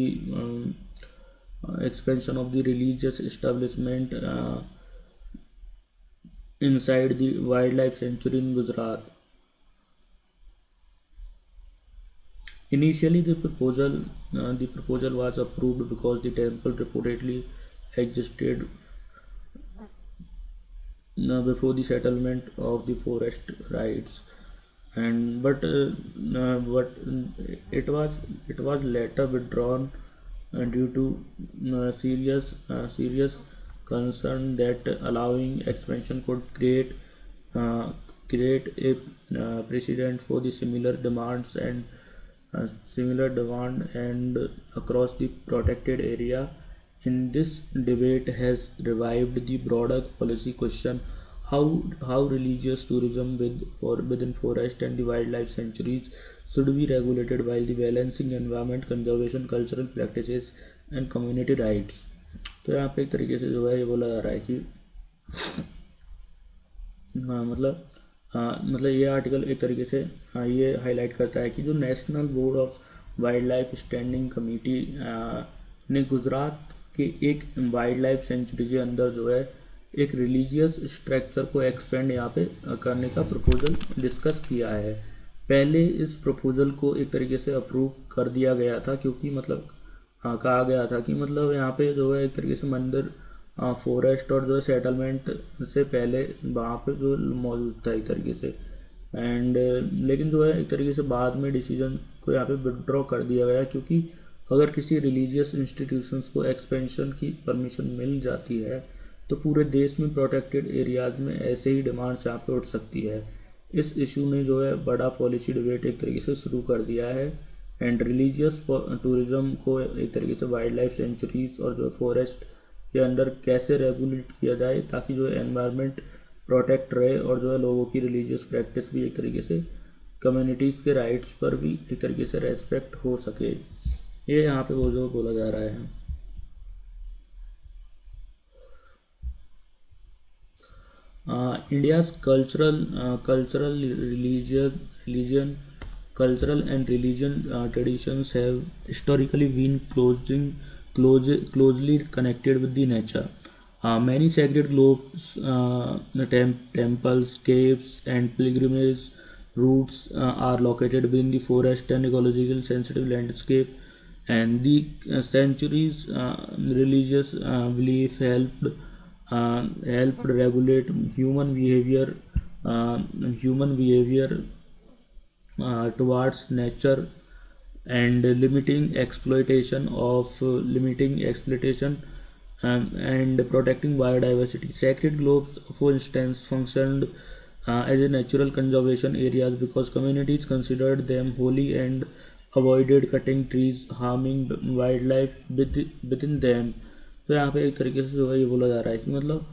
the religious establishment inside the wildlife sanctuary in Gujarat. Initially, the proposal was approved because the temple reportedly existed before the settlement of the forest rights, and but it was later withdrawn due to serious concern that allowing expansion could create a precedent for the similar demand and across the protected area. In this debate has revived the broader policy question how religious tourism within forest and the wildlife sanctuaries should be regulated while the balancing environment conservation, cultural practices and community rights. तो यहाँ पे एक तरीके से जो है ये बोला जा रहा है कि मतलब ये आर्टिकल एक तरीके से ये हाईलाइट करता है कि जो national board of wild life standing committee ने गुजरात के एक वाइल्ड लाइफ सेंचुरी के अंदर जो है एक रिलीजियस स्ट्रक्चर को एक्सपेंड यहाँ पे करने का प्रपोजल डिस्कस किया है। पहले इस प्रपोजल को एक तरीके से अप्रूव कर दिया गया था क्योंकि मतलब कहा गया था कि मतलब यहाँ पे जो है एक तरीके से मंदिर फॉरेस्ट और जो है सेटलमेंट से पहले वहाँ पे जो मौजूद था एक तरीके से, एंड लेकिन जो है एक तरीके से बाद में डिसीजन को यहाँ पे विड्रॉ कर दिया गया क्योंकि अगर किसी रिलीजियस इंस्टीट्यूशंस को एक्सपेंशन की परमिशन मिल जाती है तो पूरे देश में प्रोटेक्टेड एरियाज़ में ऐसे ही डिमांड्स यहाँ पे उठ सकती है। इस इशू ने जो है बड़ा पॉलिसी डिबेट एक तरीके से शुरू कर दिया है, एंड रिलीजियस टूरिज़्म को एक तरीके से वाइल्ड लाइफ सेंचुरीज और जो फॉरेस्ट के अंदर कैसे रेगुलेट किया जाए ताकि जो है एनवायरनमेंट प्रोटेक्ट रहे और जो है लोगों की रिलीजियस प्रैक्टिस भी एक तरीके से कम्युनिटीज़ के राइट्स पर भी एक तरीके से रेस्पेक्ट हो सके। ये यहाँ पे वो जो बोला जा रहा है। India's cultural and religion traditions have historically been closely connected with the nature. Many sacred groves, temples, caves, and pilgrimage routes are located within the forest and ecological sensitive landscape, and the centuries religious belief helped regulate human behavior towards nature and limiting exploitation and protecting biodiversity. Sacred groves, for instance, functioned as a natural conservation areas because communities considered them holy and avoided cutting trees, harming wildlife within them. तो यहाँ पे एक तरीके से जो है ये बोला जा रहा है कि मतलब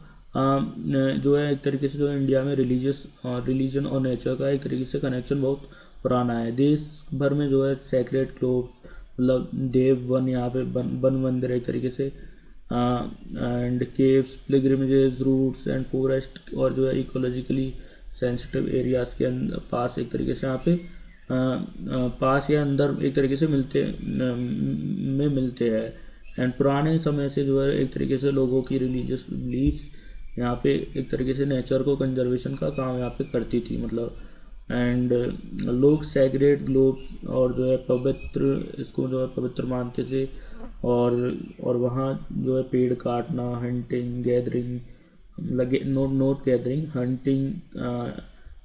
जो है एक तरीके से जो है इंडिया में रिलीजन और नेचर का एक तरीके से कनेक्शन बहुत पुराना है। देश भर में जो है सेक्रेड ग्रोव्स मतलब देव वन यहाँ पे वन मंदिर है एक तरीके से and caves, pilgrimages, routes and forest और जो है इकोलॉजिकली सेंसिटिव एरियाज़ के पास एक तरीके से यहाँ पे पास या अंदर एक तरीके से मिलते हैं। एंड पुराने समय से जो है एक तरीके से लोगों की रिलीजियस बिलीफ्स यहाँ पे एक तरीके से नेचर को कंजर्वेशन का काम यहाँ पे करती थी मतलब। एंड लोग सैक्रेड ग्लोब्स और जो है पवित्र इसको जो है पवित्र मानते थे और वहाँ जो है पेड़ काटना, हंटिंग गैदरिंग लगे नोट गैदरिंग हंटिंग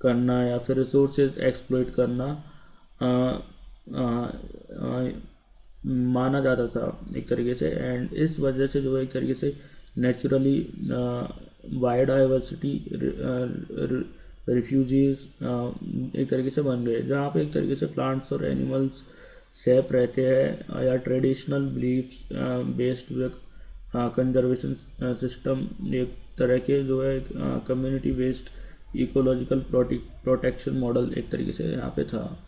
करना या फिर रिसोर्सेज एक्सप्लॉइट करना आ, आ, आ, माना जाता था एक तरीके से। एंड इस वजह से जो है एक तरीके से नेचुरली बायोडाइवर्सिटी रिफ्यूजीज एक तरीके से बन गए जहाँ पे एक तरीके से प्लांट्स और एनिमल्स सेफ रहते हैं या ट्रेडिशनल बिलीफ्स बेस्ड जो कंजर्वेशन सिस्टम एक तरह के जो है community based ecological protection model एक तरीके से यहाँ पे था।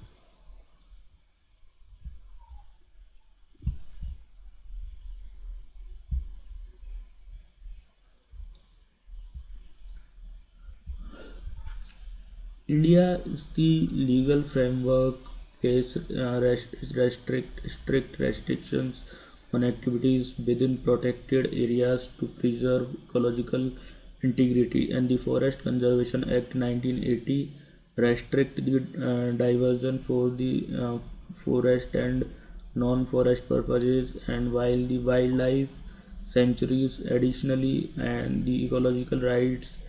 India is the legal framework is strict restrictions on activities within protected areas to preserve ecological integrity, and the Forest Conservation Act 1980 restrict the diversion for the forest and non-forest purposes, and while the wildlife sanctuaries additionally and the ecological rights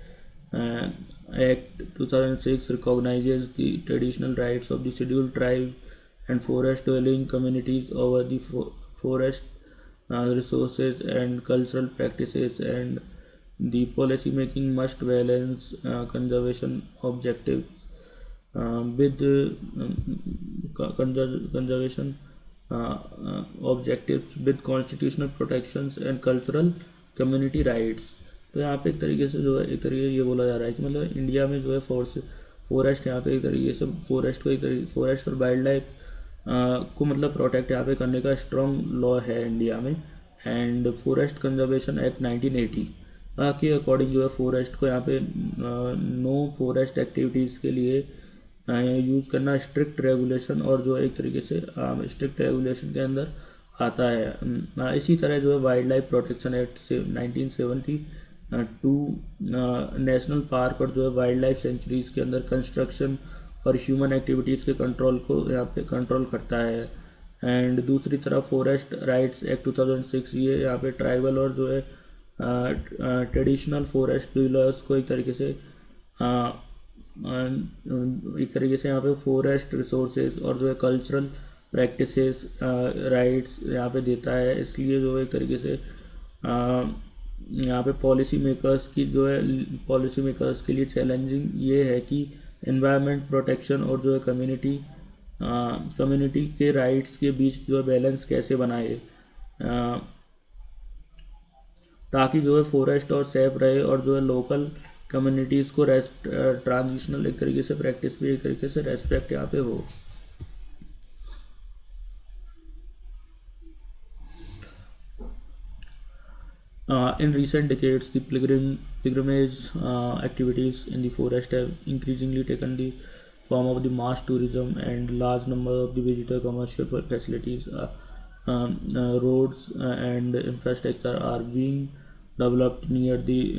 uh, Act 2006 recognizes the traditional rights of the scheduled tribe and forest dwelling communities over the forest resources and cultural practices, and the policy making must balance conservation objectives with conservation objectives with constitutional protections and cultural community rights। तो यहाँ पे एक तरीके से जो है एक तरीके ये बोला जा रहा है कि मतलब इंडिया में जो है फॉरेस्ट यहाँ पे एक तरीके से फॉरेस्ट को एक तरीके फॉरेस्ट और वाइल्ड लाइफ को मतलब प्रोटेक्ट यहाँ पे करने का स्ट्रॉन्ग लॉ है इंडिया में। एंड फॉरेस्ट कंजर्वेशन एक्ट 1980 के अकॉर्डिंग जो है फॉरेस्ट को यहाँ पे नो फॉरेस्ट एक्टिविटीज़ के लिए यूज़ करना स्ट्रिक्ट रेगुलेशन और जो है एक तरीके से स्ट्रिक्ट रेगुलेशन के अंदर आता है। इसी तरह जो है वाइल्ड लाइफ प्रोटेक्शन एक्ट से 1970 टू नेशनल पार्क और जो है वाइल्ड लाइफ सेंचुरीज़ के अंदर कंस्ट्रक्शन और ह्यूमन एक्टिविटीज़ के कंट्रोल को यहाँ पे कंट्रोल करता है। एंड दूसरी तरफ फॉरेस्ट राइट्स एक्ट 2006 ये यहाँ पे ट्राइबल और जो है ट्रेडिशनल फॉरेस्ट डीलर्स को एक तरीके से यहाँ पे फॉरेस्ट रिसोर्सेज और जो है कल्चरल प्रैक्टिसेस राइट्स यहाँ पे देता है। इसलिए जो एक तरीके से यहाँ पे पॉलिसी मेकर्स के लिए चैलेंजिंग ये है कि एनवायरनमेंट प्रोटेक्शन और जो है कम्युनिटी के राइट्स के बीच जो है बैलेंस कैसे बनाए ताकि जो है फॉरेस्ट और सेफ रहे और जो है लोकल कम्युनिटीज़ को ट्रांजिशनल एक तरीके से प्रैक्टिस भी एक तरीके से रेस्पेक्ट यहाँ पे हो। In recent decades, the pilgrimage activities in the forest have increasingly taken the form of the mass tourism, and large number of the visitor commercial facilities, roads and infrastructure are being developed near the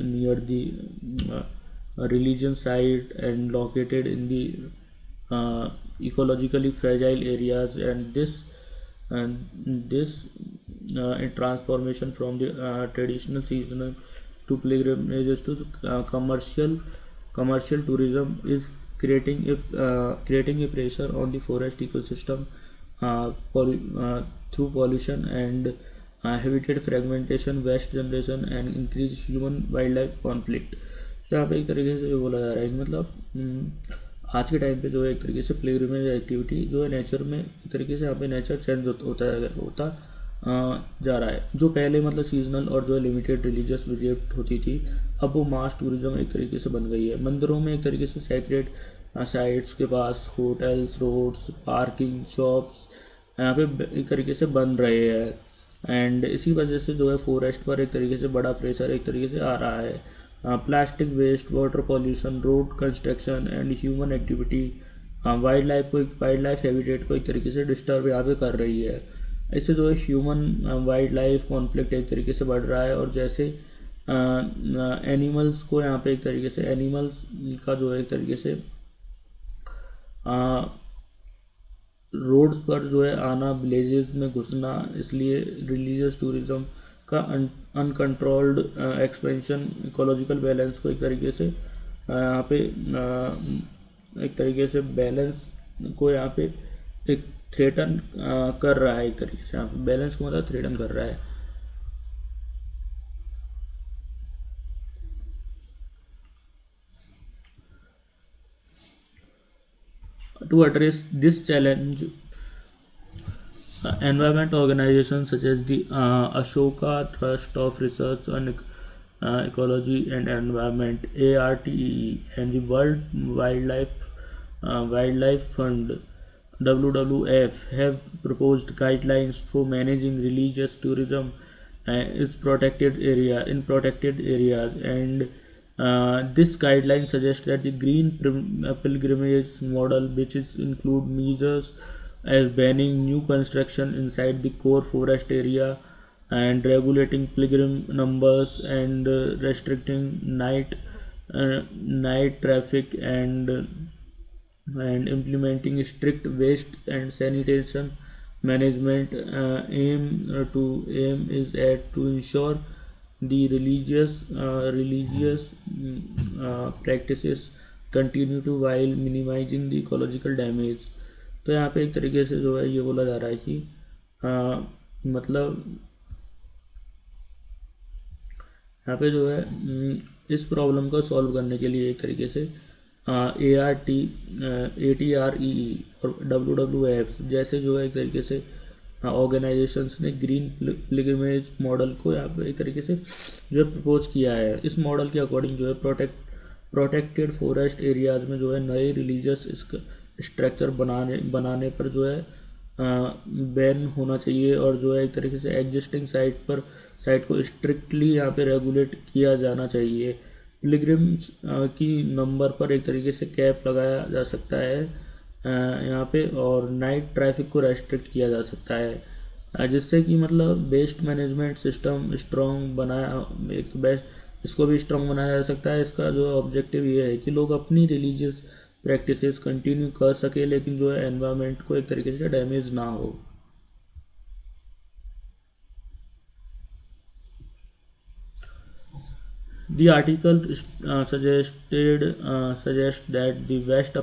religion site and located in the ecologically fragile areas, and this transformation from the traditional seasonal to pilgrimages to commercial tourism is creating a pressure on the forest ecosystem through pollution and habitat fragmentation, waste generation and increased human wildlife conflict। तो यहाँ पे एक तरीके से ये बोला जा रहा है कि मतलब आज के टाइम पे जो है एक तरीके से पिलग्रिमेज एक्टिविटी जो है नेचर में एक तरीके से यहाँ पे नेचर चेंज होता जा रहा है। जो पहले मतलब सीजनल और जो है लिमिटेड रिलीजियस विजिट होती थी, अब वो मास टूरिज्म एक तरीके से बन गई है। मंदिरों में एक तरीके से सैक्रेड साइट्स के पास होटल्स, रोड्स, पार्किंग, शॉप्स यहाँ पे एक तरीके से बन रहे हैं एंड इसी वजह से जो है फॉरेस्ट पर एक तरीके से बड़ा प्रेशर एक तरीके से आ रहा है। Plastic waste, water pollution, road construction and human activity wildlife habitat को एक तरीके से डिस्टर्ब यहाँ पे कर रही है। इससे जो है ह्यूमन वाइल्ड लाइफ कॉन्फ्लिक्ट एक तरीके से बढ़ रहा है और जैसे एनिमल्स को यहाँ पे एक तरीके से एनिमल्स का जो है एक तरीके से रोड्स पर जो है आना, विलेजेस में घुसना, इसलिए रिलीजियस टूरिज्म का अनकंट्रोल्ड एक्सपेंशन इकोलॉजिकल बैलेंस को एक तरीके से यहाँ पे एक तरीके से बैलेंस को यहाँ पे एक थ्रेटन कर रहा है। एक तरीके से यहाँ पे बैलेंस को मतलब थ्रेटन कर रहा है। To address this challenge, environment organizations such as the Ashoka Trust of Research on Ecology and Environment (ARTE) and the World Wildlife Fund (WWF) have proposed guidelines for managing religious tourism in protected areas, and this guideline suggests that the green pilgrimage model, which include measures as banning new construction inside the core forest area and regulating pilgrim numbers and restricting night traffic and implementing strict waste and sanitation management aim is at to ensure the religious practices continue to while minimizing the ecological damage। तो यहाँ पे एक तरीके से जो है ये बोला जा रहा है कि मतलब यहाँ पे जो है इस प्रॉब्लम को सॉल्व करने के लिए एक तरीके से ATREE और WWF जैसे जो है एक तरीके से ऑर्गेनाइजेशंस ने ग्रीन पिलग्रिमेज मॉडल को यहाँ पे एक तरीके से जो है प्रपोज किया है। इस मॉडल के अकॉर्डिंग जो है प्रोटेक्टेड फॉरेस्ट एरियाज़ में जो है नए रिलीजियस स्ट्रक्चर बनाने पर जो है बैन होना चाहिए और जो है एक तरीके से एग्जिस्टिंग साइट को स्ट्रिक्टली यहाँ पे रेगुलेट किया जाना चाहिए। पिलग्रिम्स की नंबर पर एक तरीके से कैप लगाया जा सकता है यहाँ पे और नाइट ट्रैफिक को रेस्ट्रिक्ट किया जा सकता है, जिससे कि मतलब वेस्ट मैनेजमेंट सिस्टम स्ट्रॉन्ग बनाया एक बेस्ट इसको भी स्ट्रॉन्ग बनाया जा सकता है। इसका जो ऑब्जेक्टिव ये है कि लोग अपनी रिलीजियस प्रैक्टिसेस कंटिन्यू कर सके लेकिन जो है एनवायरनमेंट को एक तरीके से डैमेज ना हो। The article suggests that the best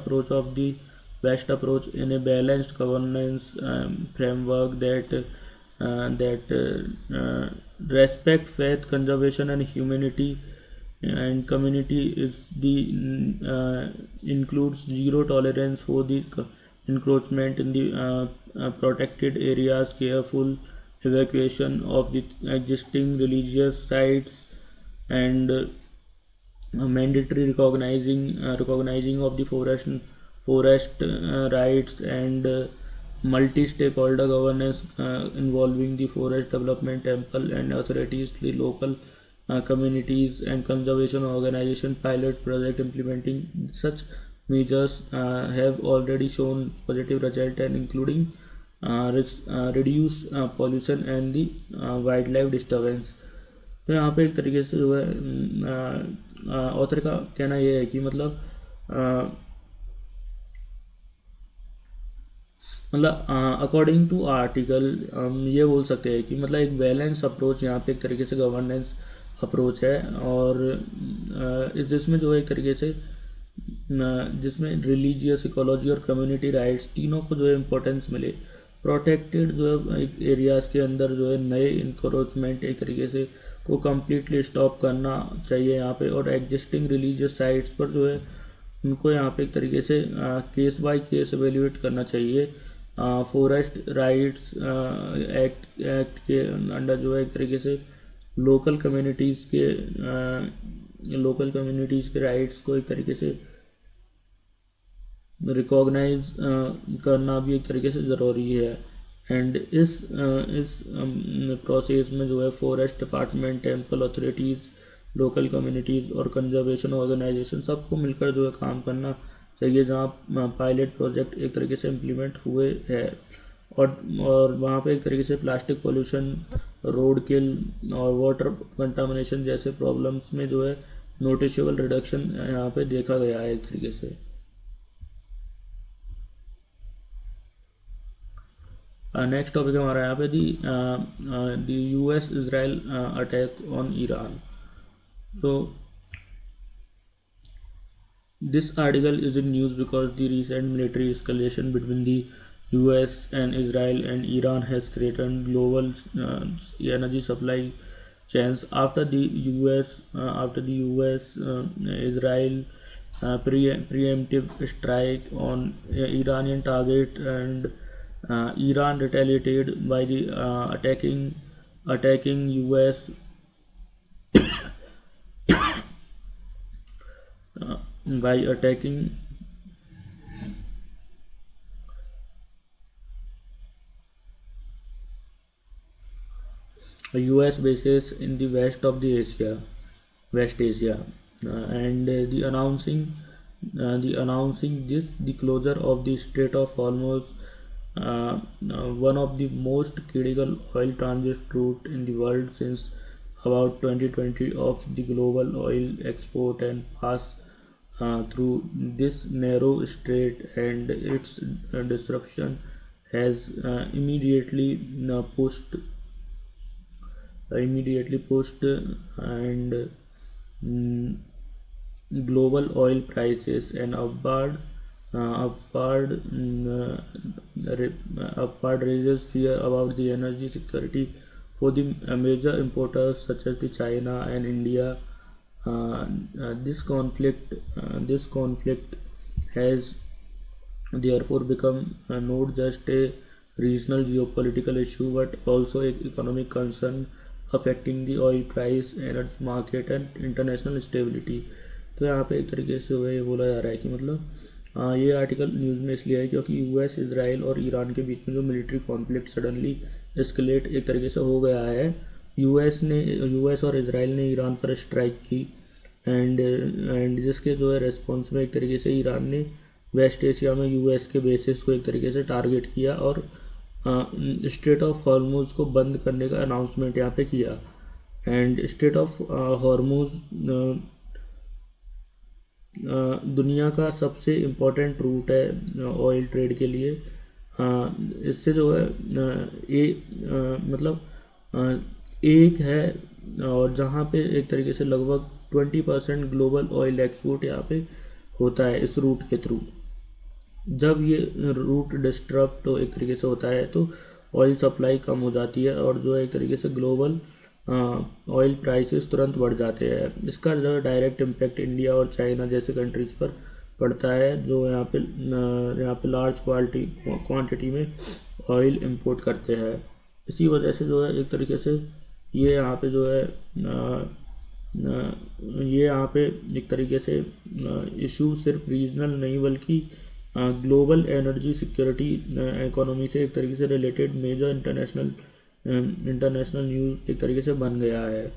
approach in a balanced governance framework that respect faith, conservation, and humanity and community is the includes zero tolerance for the encroachment in the protected areas, careful evacuation of the existing religious sites, and mandatory recognizing of the forest rights, and multi-stakeholder governance involving the forest development, temple and authorities, the local communities and conservation organization. Pilot project implementing such measures have already shown positive result and including reduce pollution and the wildlife disturbance। तो यहाँ पे एक तरीके से जो है author का कहना ये है कि मतलब अकॉर्डिंग टू आर्टिकल हम ये बोल सकते हैं कि मतलब एक बैलेंस अप्रोच यहाँ पे एक तरीके से गवर्नेंस अप्रोच है और जिसमें जो है एक तरीके से जिसमें रिलीजियस, इकोलॉजी और कम्युनिटी राइट्स तीनों को जो है इम्पोर्टेंस मिले। प्रोटेक्टेड जो है एरियाज़ के अंदर जो है नए इंक्रोचमेंट एक तरीके से को कम्प्लीटली स्टॉप करना चाहिए यहाँ पे, और एग्जिस्टिंग रिलीजियस साइट्स पर जो है उनको यहाँ पे एक तरीके से केस बाय केस एवेल्यूएट करना चाहिए। फॉरेस्ट राइट्स एक्ट के अंडर जो है एक तरीके से लोकल कम्युनिटीज़ के राइट्स को एक तरीके से रिकॉग्नाइज करना भी एक तरीके से ज़रूरी है। एंड इस प्रोसेस में जो है forest department, temple authorities, local communities और कंजर्वेशन ऑर्गेनाइजेशन सबको मिलकर जो है काम करना चाहिए, जहाँ पायलट प्रोजेक्ट एक तरीके से इम्प्लीमेंट हुए हैं। और वहाँ पे एक तरीके से प्लास्टिक पोल्यूशन, रोड किल और वाटर कंटामिनेशन जैसे प्रॉब्लम्स में जो है नोटिसेबल रिडक्शन यहाँ पे देखा गया है एक तरीके से। नेक्स्ट टॉपिक हमारा यहाँ पे the US Israel attack on Iran. तो this article is in news because the recent military escalation between the US and Israel and Iran has threatened global energy supply chains after the US Israel preemptive strike on Iranian target, and Iran retaliated by the attacking US by attacking US bases in the West Asia, and the announcing the closure of the Strait of Hormuz, one of the most critical oil transit route in the world since about 2020 of the global oil export and pass through this narrow strait, and its disruption has immediately pushed and mm, global oil prices and upward raises fear about the energy security for the major importers such as the China and India. This conflict has therefore become not just a regional geopolitical issue but also an economic concern affecting the oil price, energy market and international stability. तो यहाँ पे एक तरीके से ये बोला जा रहा है कि मतलब ये आर्टिकल न्यूज़ में इसलिए है क्योंकि यूएस, इजराइल और ईरान के बीच में जो मिलिट्री कॉन्फ्लिक्ट सडनली एस्केलेट एक तरीके से हो गया है। यूएस और इजराइल ने ईरान पर स्ट्राइक की, एंड जिसके जो है रेस्पॉन्स में एक तरीके से ईरान ने वेस्ट एशिया में यूएस के बेसिस को एक तरीके से टारगेट किया और स्ट्रेट ऑफ हॉर्मूज को बंद करने का अनाउंसमेंट यहाँ पे किया। एंड स्ट्रेट ऑफ हॉर्मूज दुनिया का सबसे इम्पोर्टेंट रूट है ऑयल ट्रेड के लिए। इससे जो है एक है, और जहाँ पे एक तरीके से लगभग 20% ग्लोबल ऑयल एक्सपोर्ट यहाँ पे होता है इस रूट के थ्रू। जब ये रूट डिस्टर्ब तो एक तरीके से होता है तो ऑयल सप्लाई कम हो जाती है और जो है एक तरीके से ग्लोबल ऑयल प्राइसेस तुरंत बढ़ जाते हैं। इसका जो डायरेक्ट इम्पैक्ट इंडिया और चाइना जैसे कंट्रीज़ पर पड़ता है जो यहाँ पे लार्ज क्वांटिटी में ऑयल इंपोर्ट करते हैं। इसी वजह से जो है एक तरीके से ये यहाँ पे जो है ये यहाँ पे एक तरीके से इशू सिर्फ रीजनल नहीं बल्कि ग्लोबल एनर्जी सिक्योरिटी इकोनॉमी से एक तरीके से रिलेटेड मेजर इंटरनेशनल न्यूज़ एक तरीके से बन गया है।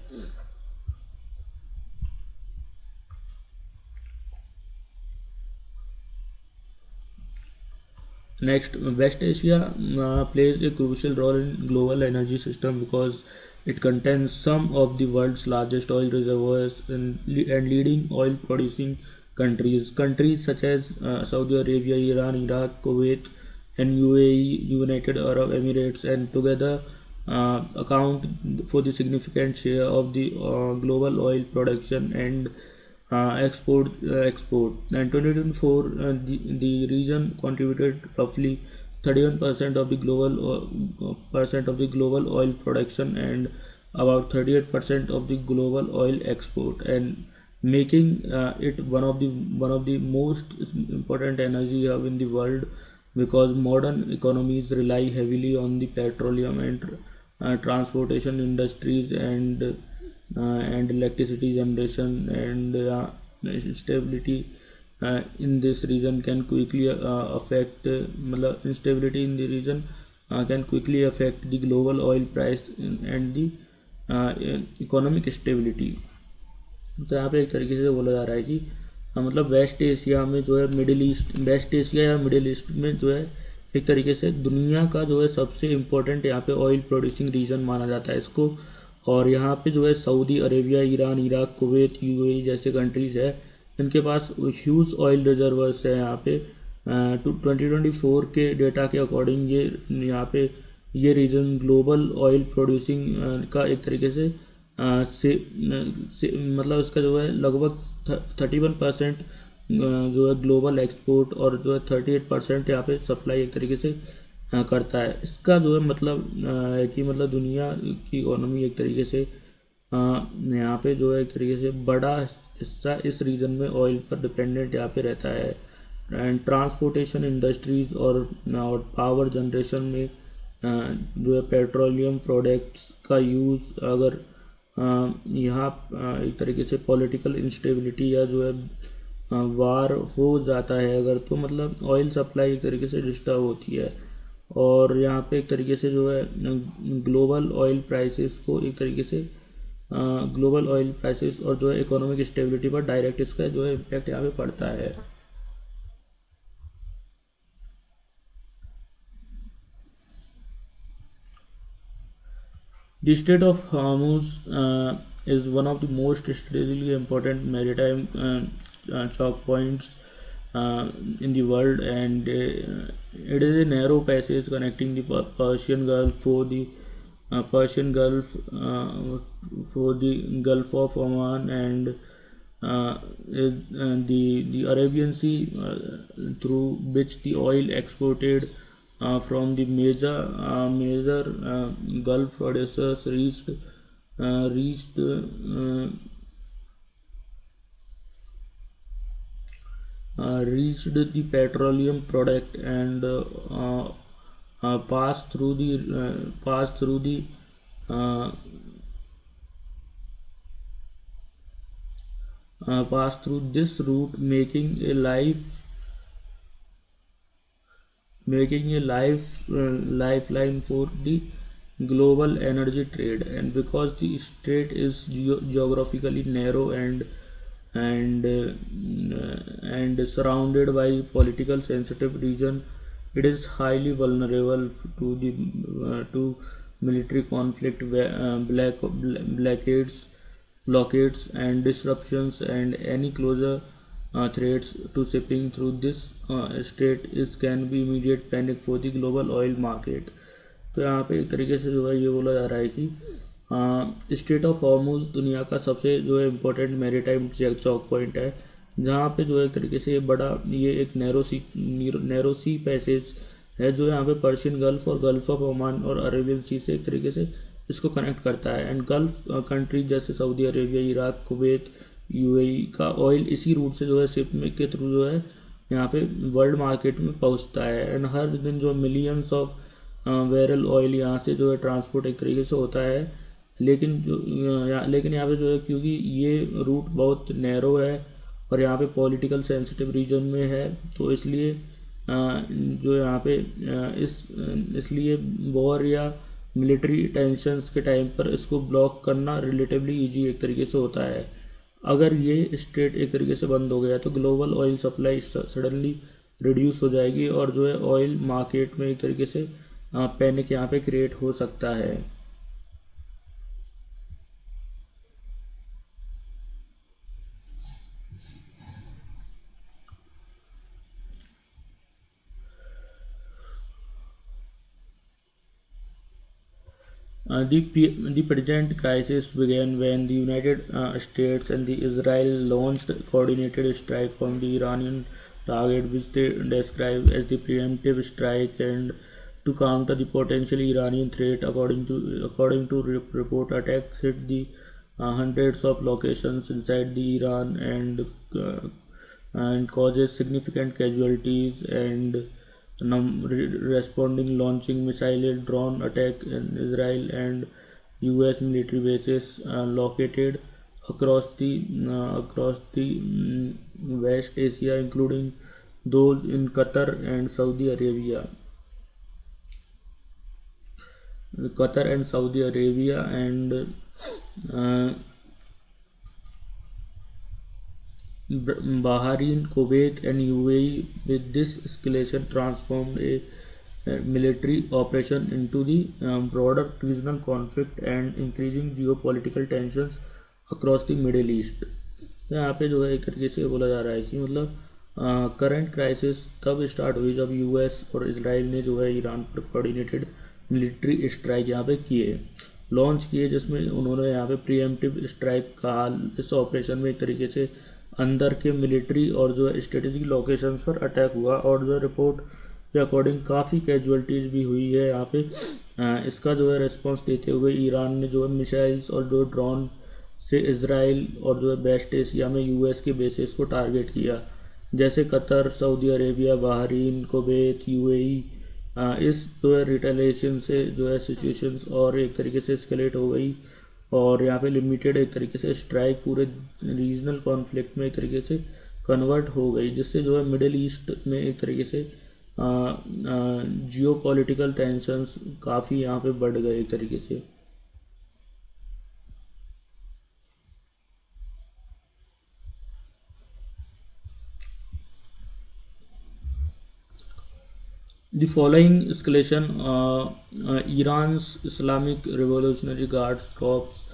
Next, West Asia plays a crucial role in global energy system because it contains some of the world's largest oil reservoirs and leading oil producing countries. Countries such as Saudi Arabia, Iran, Iraq, Kuwait, and UAE, United Arab Emirates, and together account for the significant share of the global oil production, and export. And 2024, the region contributed roughly 31% of the global oil production and about 38% of the global oil export, and making it one of the most important energy hub in the world, because modern economies rely heavily on the petroleum and transportation industries and electricity generation, and stability in this region can quickly affect मतलब instability in the region can quickly affect the global oil price and the economic stability. तो यहाँ पे एक तरीके से बोला जा रहा है कि मतलब वेस्ट एशिया में जो है मिडिल ईस्ट वेस्ट एशिया या मिडिल ईस्ट में जो है एक तरीके से दुनिया का जो है सबसे इम्पोर्टेंट यहाँ पे ऑयल प्रोड्यूसिंग रीजन माना जाता है इसको। और यहाँ पे जो है Saudi Arabia, Iran, Iraq, Kuwait, UAE जैसे कंट्रीज़ है, इनके पास ह्यूज ऑयल रिजर्वर्स है यहाँ पे। 2024 के डेटा के अकॉर्डिंग ये यहाँ पे ये रीजन ग्लोबल ऑयल प्रोड्यूसिंग का एक तरीके से मतलब इसका जो है लगभग 31% जो है ग्लोबल एक्सपोर्ट और जो है 38% यहाँ पे सप्लाई एक तरीके से करता है। इसका जो है मतलब है कि मतलब दुनिया की इकोनॉमी एक तरीके से यहाँ पे जो है एक तरीके से बड़ा हिस्सा इस रीजन में ऑयल पर डिपेंडेंट यहाँ पे रहता है। एंड ट्रांसपोर्टेशन इंडस्ट्रीज़ और पावर जनरेशन में जो है पेट्रोलियम प्रोडक्ट्स का यूज़ अगर यहाँ एक तरीके से पॉलिटिकल इंस्टेबिलिटी या जो है वार हो जाता है अगर, तो मतलब ऑयल सप्लाई एक तरीके से डिस्टर्ब होती है। और यहाँ पे एक तरीके से जो है ग्लोबल ऑयल प्राइसेस को एक तरीके से ग्लोबल ऑयल प्राइसेस और जो है इकोनॉमिक स्टेबिलिटी पर डायरेक्ट इसका जो है इम्पैक्ट यहाँ पे पड़ता है। The Strait of Hormuz is one of the most strategically important maritime choke points in the world, and it is a narrow passage connecting the Persian Gulf for the Gulf of Oman and the Arabian Sea, through which the oil exported from the major Gulf producers reached the petroleum product and passed through the pass through this route, making a lifeline for the global energy trade. And because the strait is geographically narrow and surrounded by political sensitive region, it is highly vulnerable to the to military conflict, blockades and disruptions, and any closer threats to shipping through this strait is can be immediate panic for the global oil market। तो यहाँ पे एक तरीके से जो है ये बोला जा रहा है कि स्ट्रेट ऑफ हॉर्मुज़ दुनिया का सबसे जो है इम्पोर्टेंट मैरीटाइम चौक पॉइंट है, जहाँ पे जो है एक तरीके से ये एक नैरो सी पैसेज है जो यहाँ पे पर्शियन गल्फ और गल्फ ऑफ ओमान और अरेबियन सी से एक तरीके से इसको कनेक्ट करता है। एंड गल्फ कंट्रीज जैसे Saudi Arabia, Iraq, Kuwait, UAE का ऑयल इसी रूट से जो है शिप में के थ्रू जो है यहाँ पे वर्ल्ड मार्केट में पहुँचता है। एंड हर दिन जो मिलियंस ऑफ बैरल ऑयल यहाँ से जो है ट्रांसपोर्ट एक तरीके से होता है। लेकिन यहाँ पे जो है क्योंकि ये रूट बहुत नैरो है और यहाँ पे पॉलिटिकल सेंसिटिव रीजन में है, तो इसलिए जो यहाँ पे इसलिए वॉर या मिलिट्री टेंशंस के टाइम पर इसको ब्लॉक करना रिलेटिवली इजी एक तरीके से होता है। अगर ये स्ट्रेट एक तरीके से बंद हो गया तो global oil supply suddenly reduce हो जाएगी और जो है ऑयल मार्केट में एक तरीके से पैनिक यहाँ पे क्रिएट हो सकता है। The present crisis began when the United States and the Israel launched a coordinated strike on the Iranian target, which they describe as the preemptive strike, and to counter the potential Iranian threat. According to report, attacks hit the hundreds of locations inside the Iran and causes significant casualties and responding launching missile drone attack in Israel and US military bases located across the West Asia, including those in Qatar and Saudi Arabia, and uh, Bahrain, Kuwait, and UAE. With this escalation, transformed a military operation into the broader regional conflict and increasing geopolitical tensions across the Middle East. तो यहाँ पे जो है एक तरीके से बोला जा रहा है कि मतलब करंट क्राइसिस तब स्टार्ट हुई जब यूएस और इसराइल ने जो है ईरान पर कोऑर्डिनेटेड मिलिट्री स्ट्राइक यहाँ पे किए लॉन्च किए, जिसमें उन्होंने यहाँ पे प्रीएम्प्टिव स्ट्राइक कहा। इस ऑपरेशन में एक तरीके से अंदर के मिलिट्री और जो है स्ट्रेटेजिक लोकेशंस पर अटैक हुआ, और जो रिपोर्ट के अकॉर्डिंग काफ़ी कैजुअलिटीज़ भी हुई है यहाँ पे। इसका जो है रिस्पांस देते हुए ईरान ने जो है मिसाइल्स और जो ड्रोन से इसराइल और जो है वेस्ट एशिया में यूएस के बेसिस को टारगेट किया, जैसे Qatar, Saudi Arabia, Bahrain, Kuwait, UAE. इस जो है रिटेलिएशन से जो है सिचुएशंस और एक तरीके से एस्केलेट हो गई, और यहाँ पे लिमिटेड एक तरीके से स्ट्राइक पूरे रीजनल कॉन्फ्लिक्ट में एक तरीके से कन्वर्ट हो गई, जिससे जो है मिडिल ईस्ट में एक तरीके से जियो पॉलिटिकल टेंशंस काफ़ी यहाँ पे बढ़ गए एक तरीके से। The following escalation, Iran's Islamic Revolutionary Guards Corps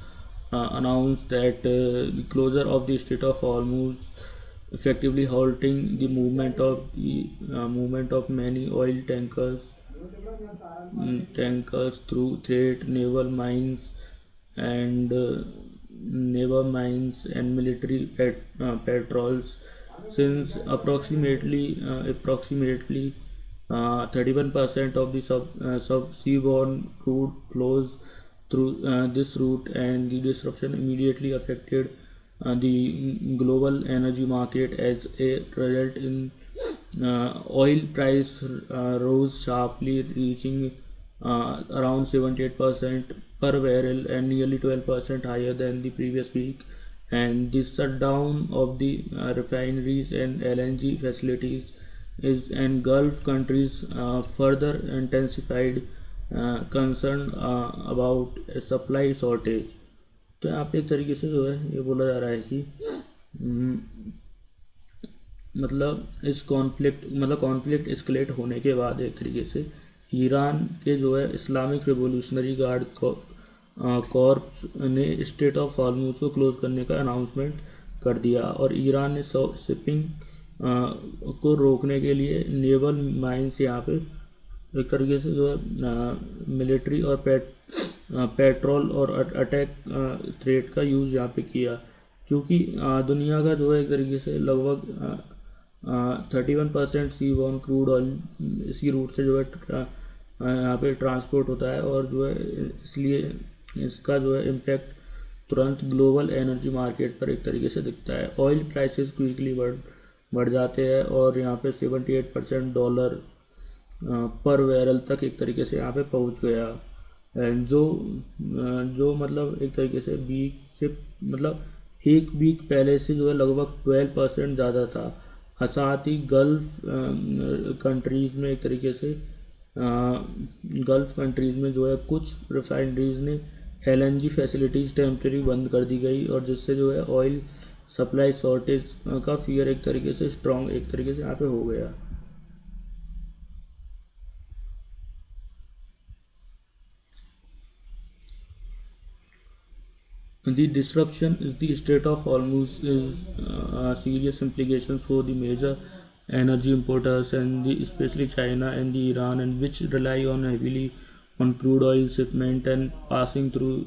announced that the closure of the Strait of Hormuz, effectively halting the movement of many oil tankers through trade, naval mines and military patrols. Since approximately 31% of the seaborne crude flows through this route, and the disruption immediately affected the global energy market. As a result, in oil price rose sharply, reaching around 78% per barrel and nearly 12% higher than the previous week. And the shutdown of the refineries and LNG facilities is and Gulf countries further intensified concern about a supply shortage. तो यहाँ पे एक तरीके से जो है ये बोला जा रहा है कि मतलब इस कॉन्फ्लिक्ट एस्केलेट होने के बाद एक तरीके से ईरान के जो है इस्लामिक रिवोल्यूशनरी गार्ड कॉर्प्स ने स्टेट ऑफ हॉर्मुज को क्लोज करने का अनाउंसमेंट कर दिया, और ईरान ने शिपिंग को रोकने के लिए नेवल माइंस यहाँ पे एक तरीके से जो है मिलिट्री और पेट्रोल और अटैक थ्रेट का यूज़ यहाँ पे किया, क्योंकि दुनिया का जो है एक तरीके से लगभग 31% सी बॉर्न क्रूड ऑयल इसी रूट से जो है यहाँ पे ट्रांसपोर्ट होता है, और जो है इसलिए इसका जो है इम्पैक्ट तुरंत ग्लोबल एनर्जी मार्केट पर एक तरीके से दिखता है। ऑयल प्राइसेस क्विकली बढ़ जाते हैं, और यहाँ पे 78% डॉलर पर बैरल तक एक तरीके से यहाँ पे पहुँच गया, एंड जो मतलब एक तरीके से एक वीक पहले से जो है लगभग 12% ज़्यादा था। साथ ही गल्फ़ कंट्रीज़ में एक तरीके से गल्फ़ कंट्रीज़ में जो है कुछ रिफाइनरीज़ ने LNG फैसिलिटीज़ टेम्प्रेरी बंद कर दी गई, और जिससे जो है ऑयल सप्लाई शॉर्टेज का फियर एक तरीके से स्ट्रॉन्ग एक तरीके से यहाँ पे हो गया। The disruption is the Strait of Hormuz is serious implications for the major energy importers, and especially China and the Iran, and which rely on heavily on crude oil shipment and passing through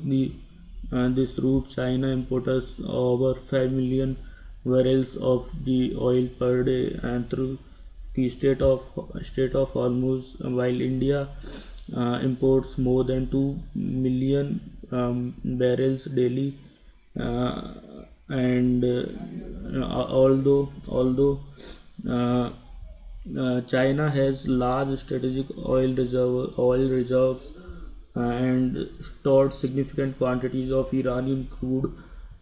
this route. China imports over 5 million barrels of the oil per day and through the state of Hormuz, while India imports more than 2 million barrels daily. Uh, and although uh, China has large strategic oil reserves and stored significant quantities of Iranian crude,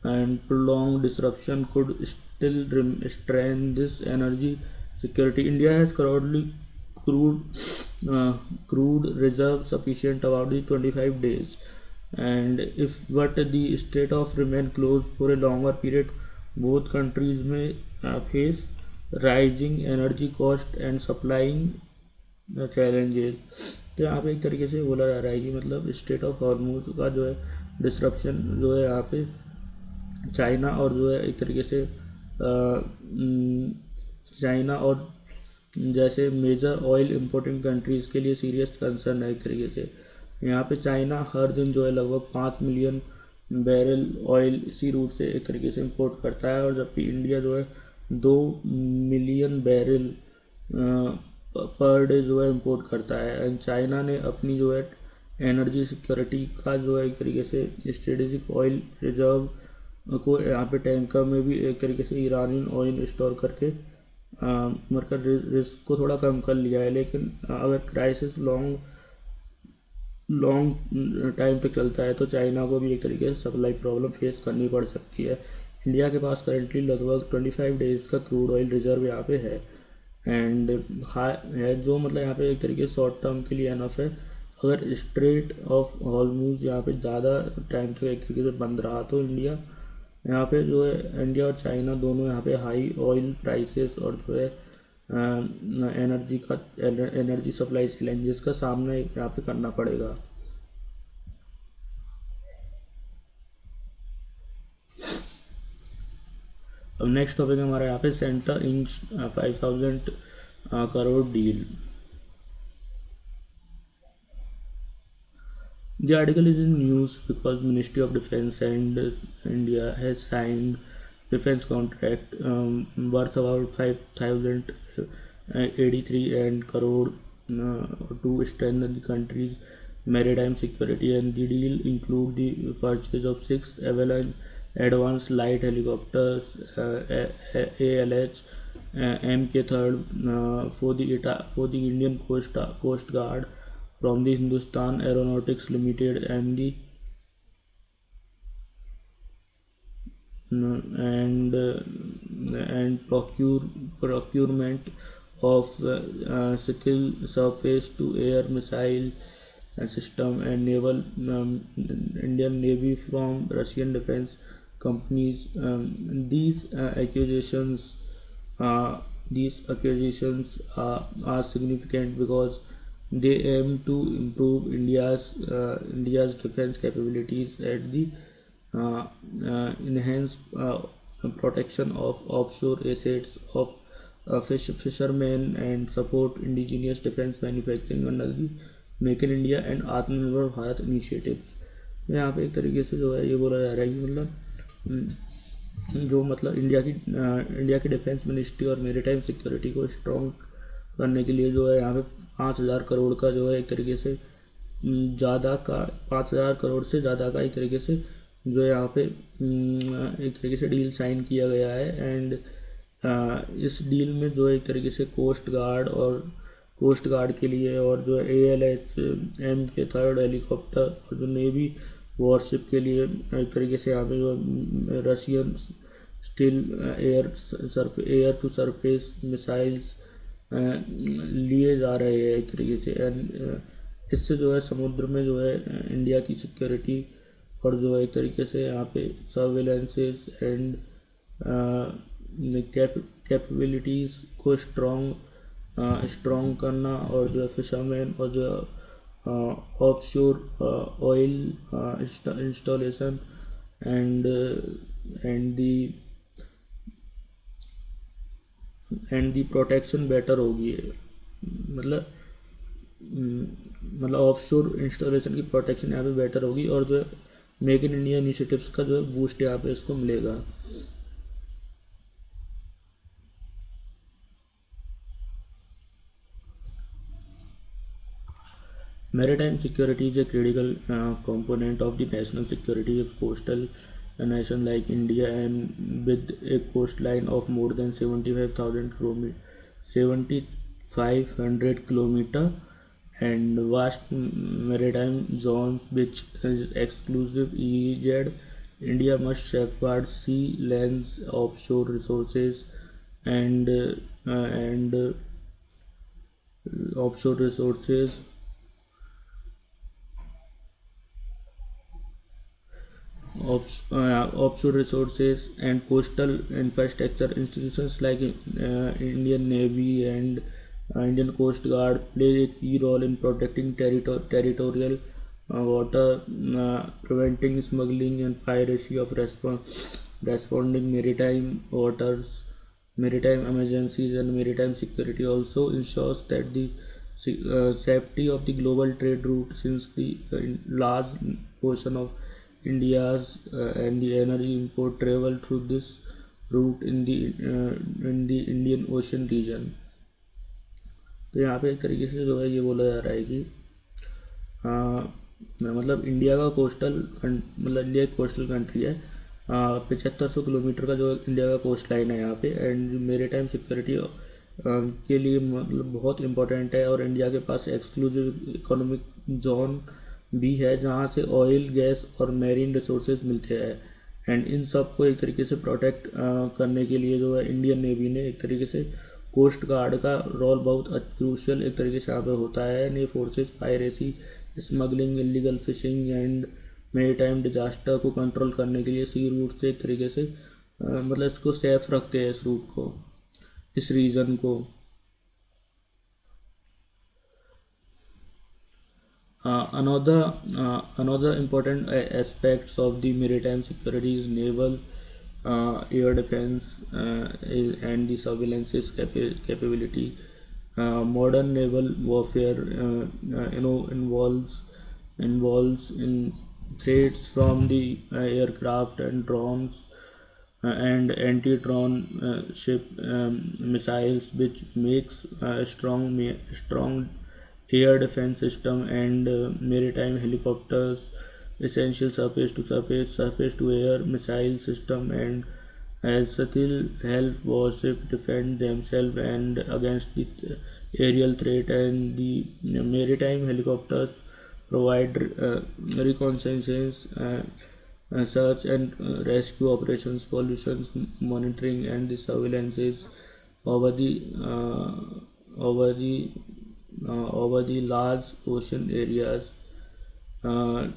and prolonged disruption could still strain this energy security. India has crude uh, crude reserves sufficient about the 25 days, and if but the state of remain closed for a longer period, both countries may face rising energy cost and supplying challenges. तो यहाँ पे एक तरीके से बोला जा रहा है कि मतलब स्टेट ऑफ हॉर्मूज का जो है डिसरप्शन जो है यहाँ पे चाइना और जो है एक तरीके से चाइना और जैसे मेजर ऑयल इंपोर्टिंग कंट्रीज़ के लिए सीरियस कंसर्न है एक तरीके से. यहाँ पे चाइना हर दिन जो है लगभग 5 मिलियन बैरल ऑयल इसी रूट से एक तरीके से इंपोर्ट करता है, और जबकि इंडिया जो है 2 मिलियन बैरल पर डे जो है इंपोर्ट करता है. एंड चाइना ने अपनी जो है एनर्जी सिक्योरिटी का जो है एक तरीके से स्ट्रेटेजिक ऑयल रिजर्व को यहाँ पे टैंकर में भी एक तरीके से ईरानियन ऑयल स्टोर करके मरकर रिस्क को थोड़ा कम कर लिया है. लेकिन अगर क्राइसिस लॉन्ग टाइम तक चलता है तो चाइना को भी एक तरीके से सप्लाई प्रॉब्लम फेस करनी पड़ सकती है. इंडिया के पास करेंटली लगभग 25 डेज का क्रूड ऑयल रिजर्व यहाँ पे है एंड है, जो मतलब यहाँ पे एक तरीके से शॉर्ट टर्म के लिए एनफ है. अगर स्ट्रेट ऑफ हॉर्मूज यहाँ पे ज़्यादा टाइम तक एक तरीके से बंद रहा तो इंडिया और चाइना दोनों यहाँ पे हाई ऑयल प्राइसेस और जो है एनर्जी सप्लाई चैलेंजेस का सामना यहाँ पे करना पड़ेगा. अब नेक्स्ट टॉपिक हमारा यहाँ पे centre inch 5,000 crore deal. The article is in news because Ministry of Defense and India has signed defense contract worth about 5,083 and crore to strengthen the country's maritime security, and the deal include the purchase of 6 Avalon advanced light helicopters ALH MK3 for the Indian Coast Guard from the Hindustan Aeronautics Limited, and the procurement of Sithil surface to air missile system and naval Indian Navy from Russian defense companies. These acquisitions are significant because they aim to improve India's defense capabilities at the enhance protection of offshore assets of fishermen and support indigenous defense manufacturing under the make in India and आत्मनिर्भर Bharat initiatives. यहाँ पे एक तरीके से जो है ये बोला जा रहा है कि मतलब इंडिया की डिफेंस मिनिस्ट्री और मेरीटाइम सिक्योरिटी को स्ट्रॉन्ग करने के लिए जो है यहाँ पे 5,000 करोड़ का जो है एक तरीके से 5,000 करोड़ से ज़्यादा का एक तरीके से जो है यहाँ पे एक तरीके से डील साइन किया गया है. एंड इस डील में जो है एक तरीके से कोस्ट गार्ड के लिए और जो ALH MK3 हेलीकॉप्टर और जो नेवी वॉरशिप के लिए एक तरीके से यहाँ पे जो Russian still air to surface missiles लिए जा रहे हैं एक तरीके से. एंड इससे जो है समुद्र में जो है इंडिया की सिक्योरिटी और जो है एक तरीके से यहाँ पे सर्वेलेंसेस एंड कैपेबिलिटीज़ को स्ट्रॉन्ग करना, और जो है फिशरमैन और जो offshore oil installation and the protection better होगी. मतलब मतलब ऑफशोर इंस्टॉलेशन की प्रोटेक्शन यहाँ पे बेटर होगी, और जो है मेक इन इंडिया इनिशिएटिव्स का जो है बूस्ट यहाँ पे इसको मिलेगा। Maritime security is a critical component of the national security of coastal a nation like India, and with a coastline of more than 75,000 kilometers, 7,500 kilometer, and vast maritime zones which is exclusive EEZ. India must safeguard sea, lands, offshore resources, and offshore resources offshore resources and coastal infrastructure. Institutions like Indian Navy and Indian Coast Guard play a key role in protecting territorial water, preventing smuggling and piracy of responding maritime waters. Maritime emergencies and maritime security also ensures that the safety of the global trade route, since the large portion of India's and the energy import travel through this route in the Indian Ocean region. तो यहाँ पे एक तरीके से जो है ये बोला जा रहा है कि मतलब इंडिया का कोस्टल, मतलब इंडिया एक कोस्टल कंट्री है। 7500 किलोमीटर का जो इंडिया का कोस्ट लाइन है यहाँ पे, एंड मेरे टाइम सिक्योरिटी के लिए मतलब बहुत इम्पोर्टेंट है। और इंडिया के पास एक्सक्लूसिव इकोनॉमिक जोन भी है जहाँ से ऑयल, गैस और मैरीन रिसोर्सेज मिलते हैं। एंड इन सब को एक तरीके से प्रोटेक्ट करने के लिए जो है इंडियन नेवी ने एक तरीके से कोस्ट गार्ड का रोल बहुत क्रूशियल एक तरीके से यहाँ पे होता है। एंड ये forces piracy, smuggling, illegal fishing and मेरी टाइम डिजास्टर को कंट्रोल करने के लिए सी रूट से एक तरीके से मतलब इसको सेफ रखते हैं, इस रूट को, इस रीजन को। Another important aspects of the maritime security is naval air defense and the surveillance capability. Modern naval warfare, involves in threats from the aircraft and drones and anti-drone ship missiles, which makes a strong air defense system and maritime helicopters essential. Surface to air missile system and as still help warship defend themselves and against the aerial threat. And the maritime helicopters provide reconnaissance, search and rescue operations, pollutions monitoring, and the surveillances over the over the over the large ocean areas. Uh,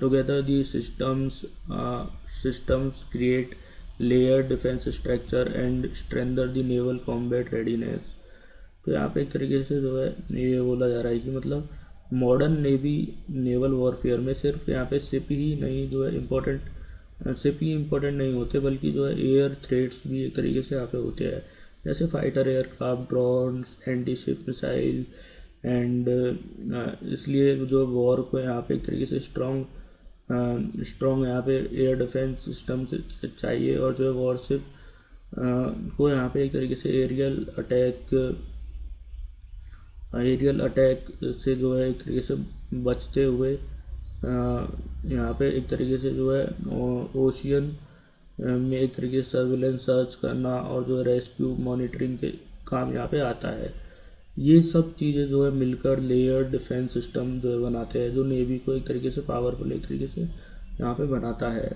Together, these systems create layered defense structure and strengthen the naval combat readiness. तो यहाँ पे एक तरीके से जो है ये बोला जा रहा है कि मतलब मॉडर्न नेवल वॉरफेयर में सिर्फ यहाँ पे शिप ही नहीं जो है इम्पोर्टेंट नहीं होते, बल्कि जो है एयर थ्रेट्स भी एक तरीके से यहाँ पे होते हैं, जैसे fighter aircraft, drones, anti ship missile. And इसलिए जो वॉर को यहाँ पे एक तरीके से स्ट्रॉन्ग यहाँ पे एयर डिफेंस सिस्टम से चाहिए। और जो है वॉरशिप को यहाँ पे एक तरीके से एरियल अटैक से जो है एक तरीके से बचते हुए यहाँ पे एक तरीके से जो है ओशियन में एक तरीके से सर्विलेंस सर्च करना और जो है रेस्क्यू मॉनिटरिंग के काम यहाँ पे आता है। ये सब चीज़ें जो है मिलकर लेयर डिफेंस सिस्टम जो है बनाते हैं, जो नेवी को एक तरीके से पावरफुल एक तरीके से यहाँ पे बनाता है।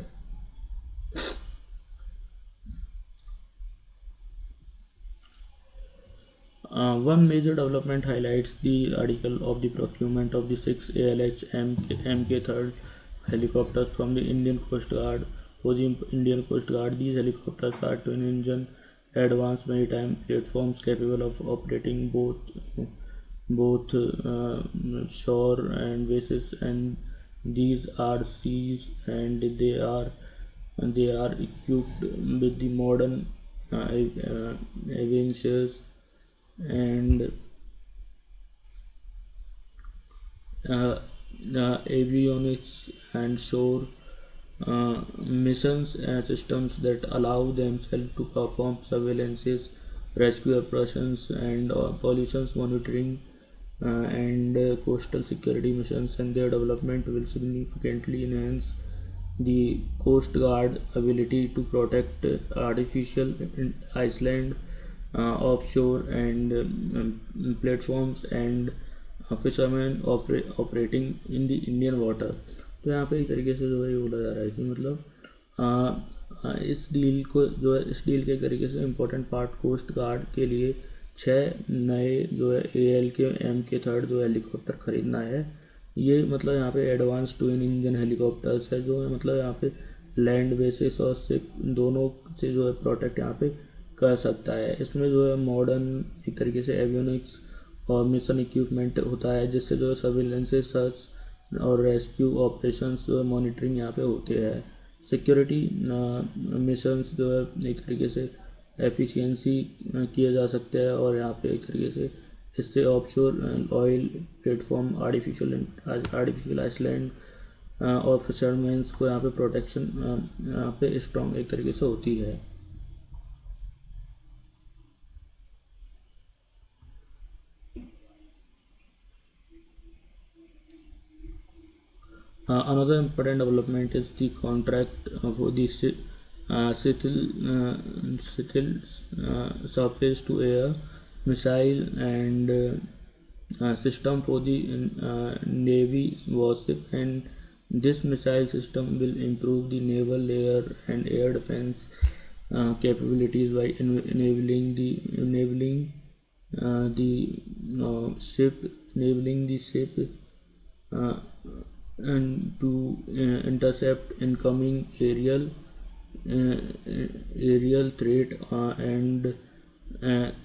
One major development highlights the article of the procurement of the 6 ALH Mk3rd helicopters from the Indian Coast Guard. For the Indian Coast Guard, these helicopters are twin-engine advanced maritime platforms capable of operating both shore and bases, and these are seas, and they are equipped with the modern avionics and uh, avionics and shore missions and systems that allow themselves to perform surveillances, rescue operations, and pollutions monitoring and coastal security missions, and their development will significantly enhance the Coast Guard ability to protect artificial island offshore and platforms and fisherman operating in the Indian water. तो यहाँ पे एक तरीके से जो है ये बोला जा रहा है कि मतलब इस डील को जो है इस डील के एक तरीके से इम्पोर्टेंट पार्ट कोस्ट गार्ड के लिए 6 नए जो है ALK-MK3 जो हेलीकॉप्टर ख़रीदना है। ये मतलब यहाँ पे एडवांस ट्विन इंजन हेलीकॉप्टर्स है जो है मतलब यहाँ पे लैंड बेसिस और शिप दोनों से जो है प्रोटेक्ट यहाँ पे कर सकता है। इसमें जो है मॉडर्न एक तरीके से एवियोनिक्स और मिशन इक्विपमेंट होता है जिससे जो है सर्विलेंस सर्च और रेस्क्यू ऑपरेशंस जो है मॉनिटरिंग यहाँ पे होते हैं। सिक्योरिटी मिशंस जो है एक तरीके से एफिशिएंसी किए जा सकते हैं और यहाँ पे एक तरीके से इससे offshore oil platform artificial island और फिशरमैन्स को यहाँ पे प्रोटेक्शन यहाँ पे स्ट्रॉन्ग एक तरीके से होती है। Another important development is the contract for the Shuttle surface to air missile and system for the Navy warship, and this missile system will improve the naval air and air defense capabilities by enabling the ship uh, and to intercept incoming aerial threat and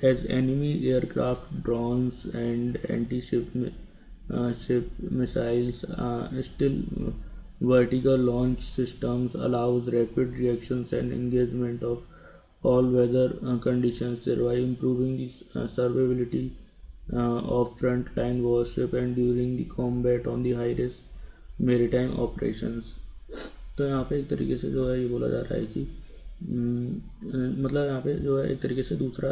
as enemy aircraft, drones, and ship missiles. Still, vertical launch systems allows rapid reactions and engagement of all weather conditions, thereby improving the survivability of frontline warship and during the combat on the high risk maritime operations. तो यहाँ पे एक तरीके से जो है ये बोला जा रहा है कि मतलब यहाँ पे जो है एक तरीके से दूसरा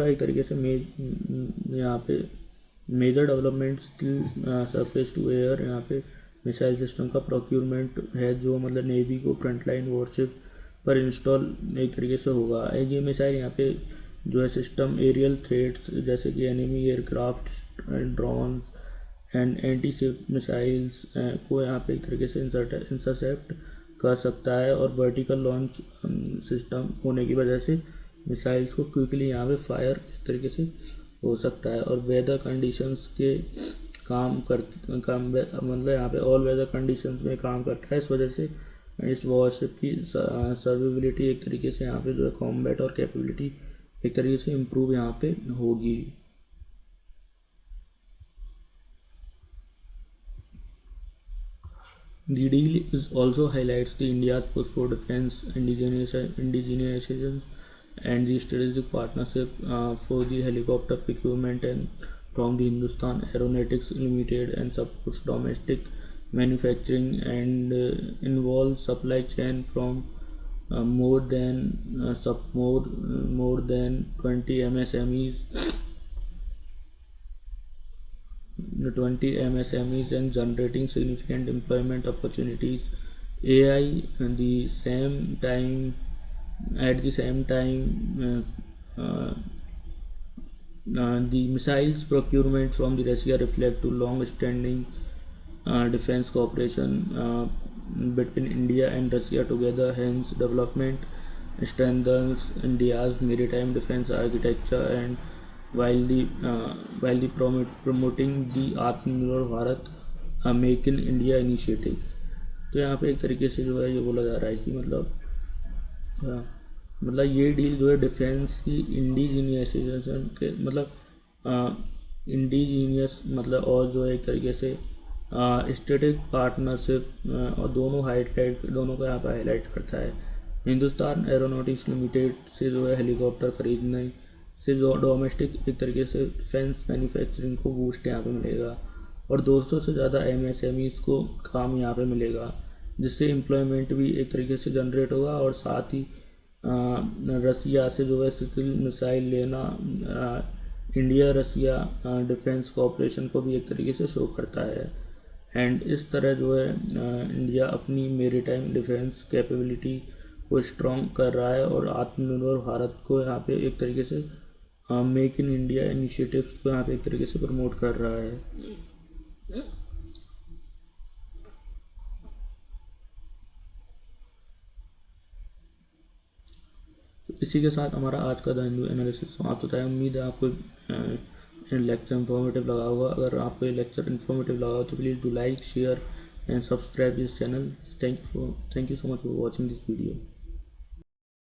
एक तरीके से यहाँ पे major development still surface to air यहाँ पे मिसाइल सिस्टम का प्रोक्यूरमेंट है जो मतलब नेवी को फ्रंटलाइन वॉरशिप पर इंस्टॉल एक तरीके से होगा। ये मिसाइल यहाँ पे जो है सिस्टम एरियल थ्रेट्स जैसे कि enemy aircraft, drones and anti ship missiles को यहाँ पे एक तरीके से इंटरसेप्ट कर सकता है और वर्टिकल लॉन्च सिस्टम होने की वजह से मिसाइल्स को क्विकली यहाँ पे फायर एक तरीके से हो सकता है और वेदर कंडीशंस के मतलब यहाँ पे ऑल वेदर कंडीशंस में काम करता है। इस वजह से इस वॉरशिप की सर्विबिलिटी एक तरीके से यहाँ पे जो है कॉम्बैट और कैपेबिलिटी एक तरीके से इम्प्रूव यहाँ पे होगी। The deal is also highlights the India's push for defense indigenization and the strategic partnership for the helicopter procurement and from the Hindustan Aeronautics Limited and supports domestic manufacturing and involves supply chain from more than 20 MSMEs and generating significant employment opportunities. AI and at the same time the missiles procurement from the Russia reflect to long-standing defense cooperation between India and Russia together. Hence, development strengthens India's maritime defense architecture and while promoting the आत्मनिर्भर Bharat make in India initiatives. तो यहाँ पे एक तरीके से जो है ये बोला जा रहा है कि मतलब ये डील जो है डिफेंस की इंडिजीनियसाइजेशन के इंडिजीनियस मतलब और जो है एक तरीके से स्ट्रेटेजिक पार्टनरशिप और दोनों को यहाँ पर हाईलाइट करता है। हिंदुस्तान एरोनॉटिक्स लिमिटेड से जो है हेलीकॉप्टर खरीदने से जो डोमेस्टिक एक तरीके से डिफेंस मैन्युफैक्चरिंग को बूस्ट यहाँ पे मिलेगा, और 200 से ज़्यादा एमएसएमईज़ को काम यहाँ पे मिलेगा, जिससे एम्प्लॉयमेंट भी एक तरीके से जनरेट होगा। और साथ ही रसिया से जो है सिटिल मिसाइल लेना इंडिया रसिया डिफेंस कोऑपरेशन को भी एक तरीके से शो करता है। एंड इस तरह जो है इंडिया अपनी मेरीटाइम डिफेंस कैपेबिलिटी को स्ट्रॉन्ग कर रहा है, और आत्मनिर्भर भारत को यहाँ पे एक तरीके से मेक इन इंडिया इनिशिएटिव्स को यहाँ पे एक तरीके से प्रमोट कर रहा है। तो इसी के साथ हमारा आज का द हिंदू एनालिसिस समाप्त होता है। उम्मीद है आपको लेक्चर इन्फॉर्मेटिव लगा होगा। अगर आपको ये लेक्चर इन्फॉर्मेटिव लगा हो तो please do like, share and subscribe this channel. Thank you so much for watching this video.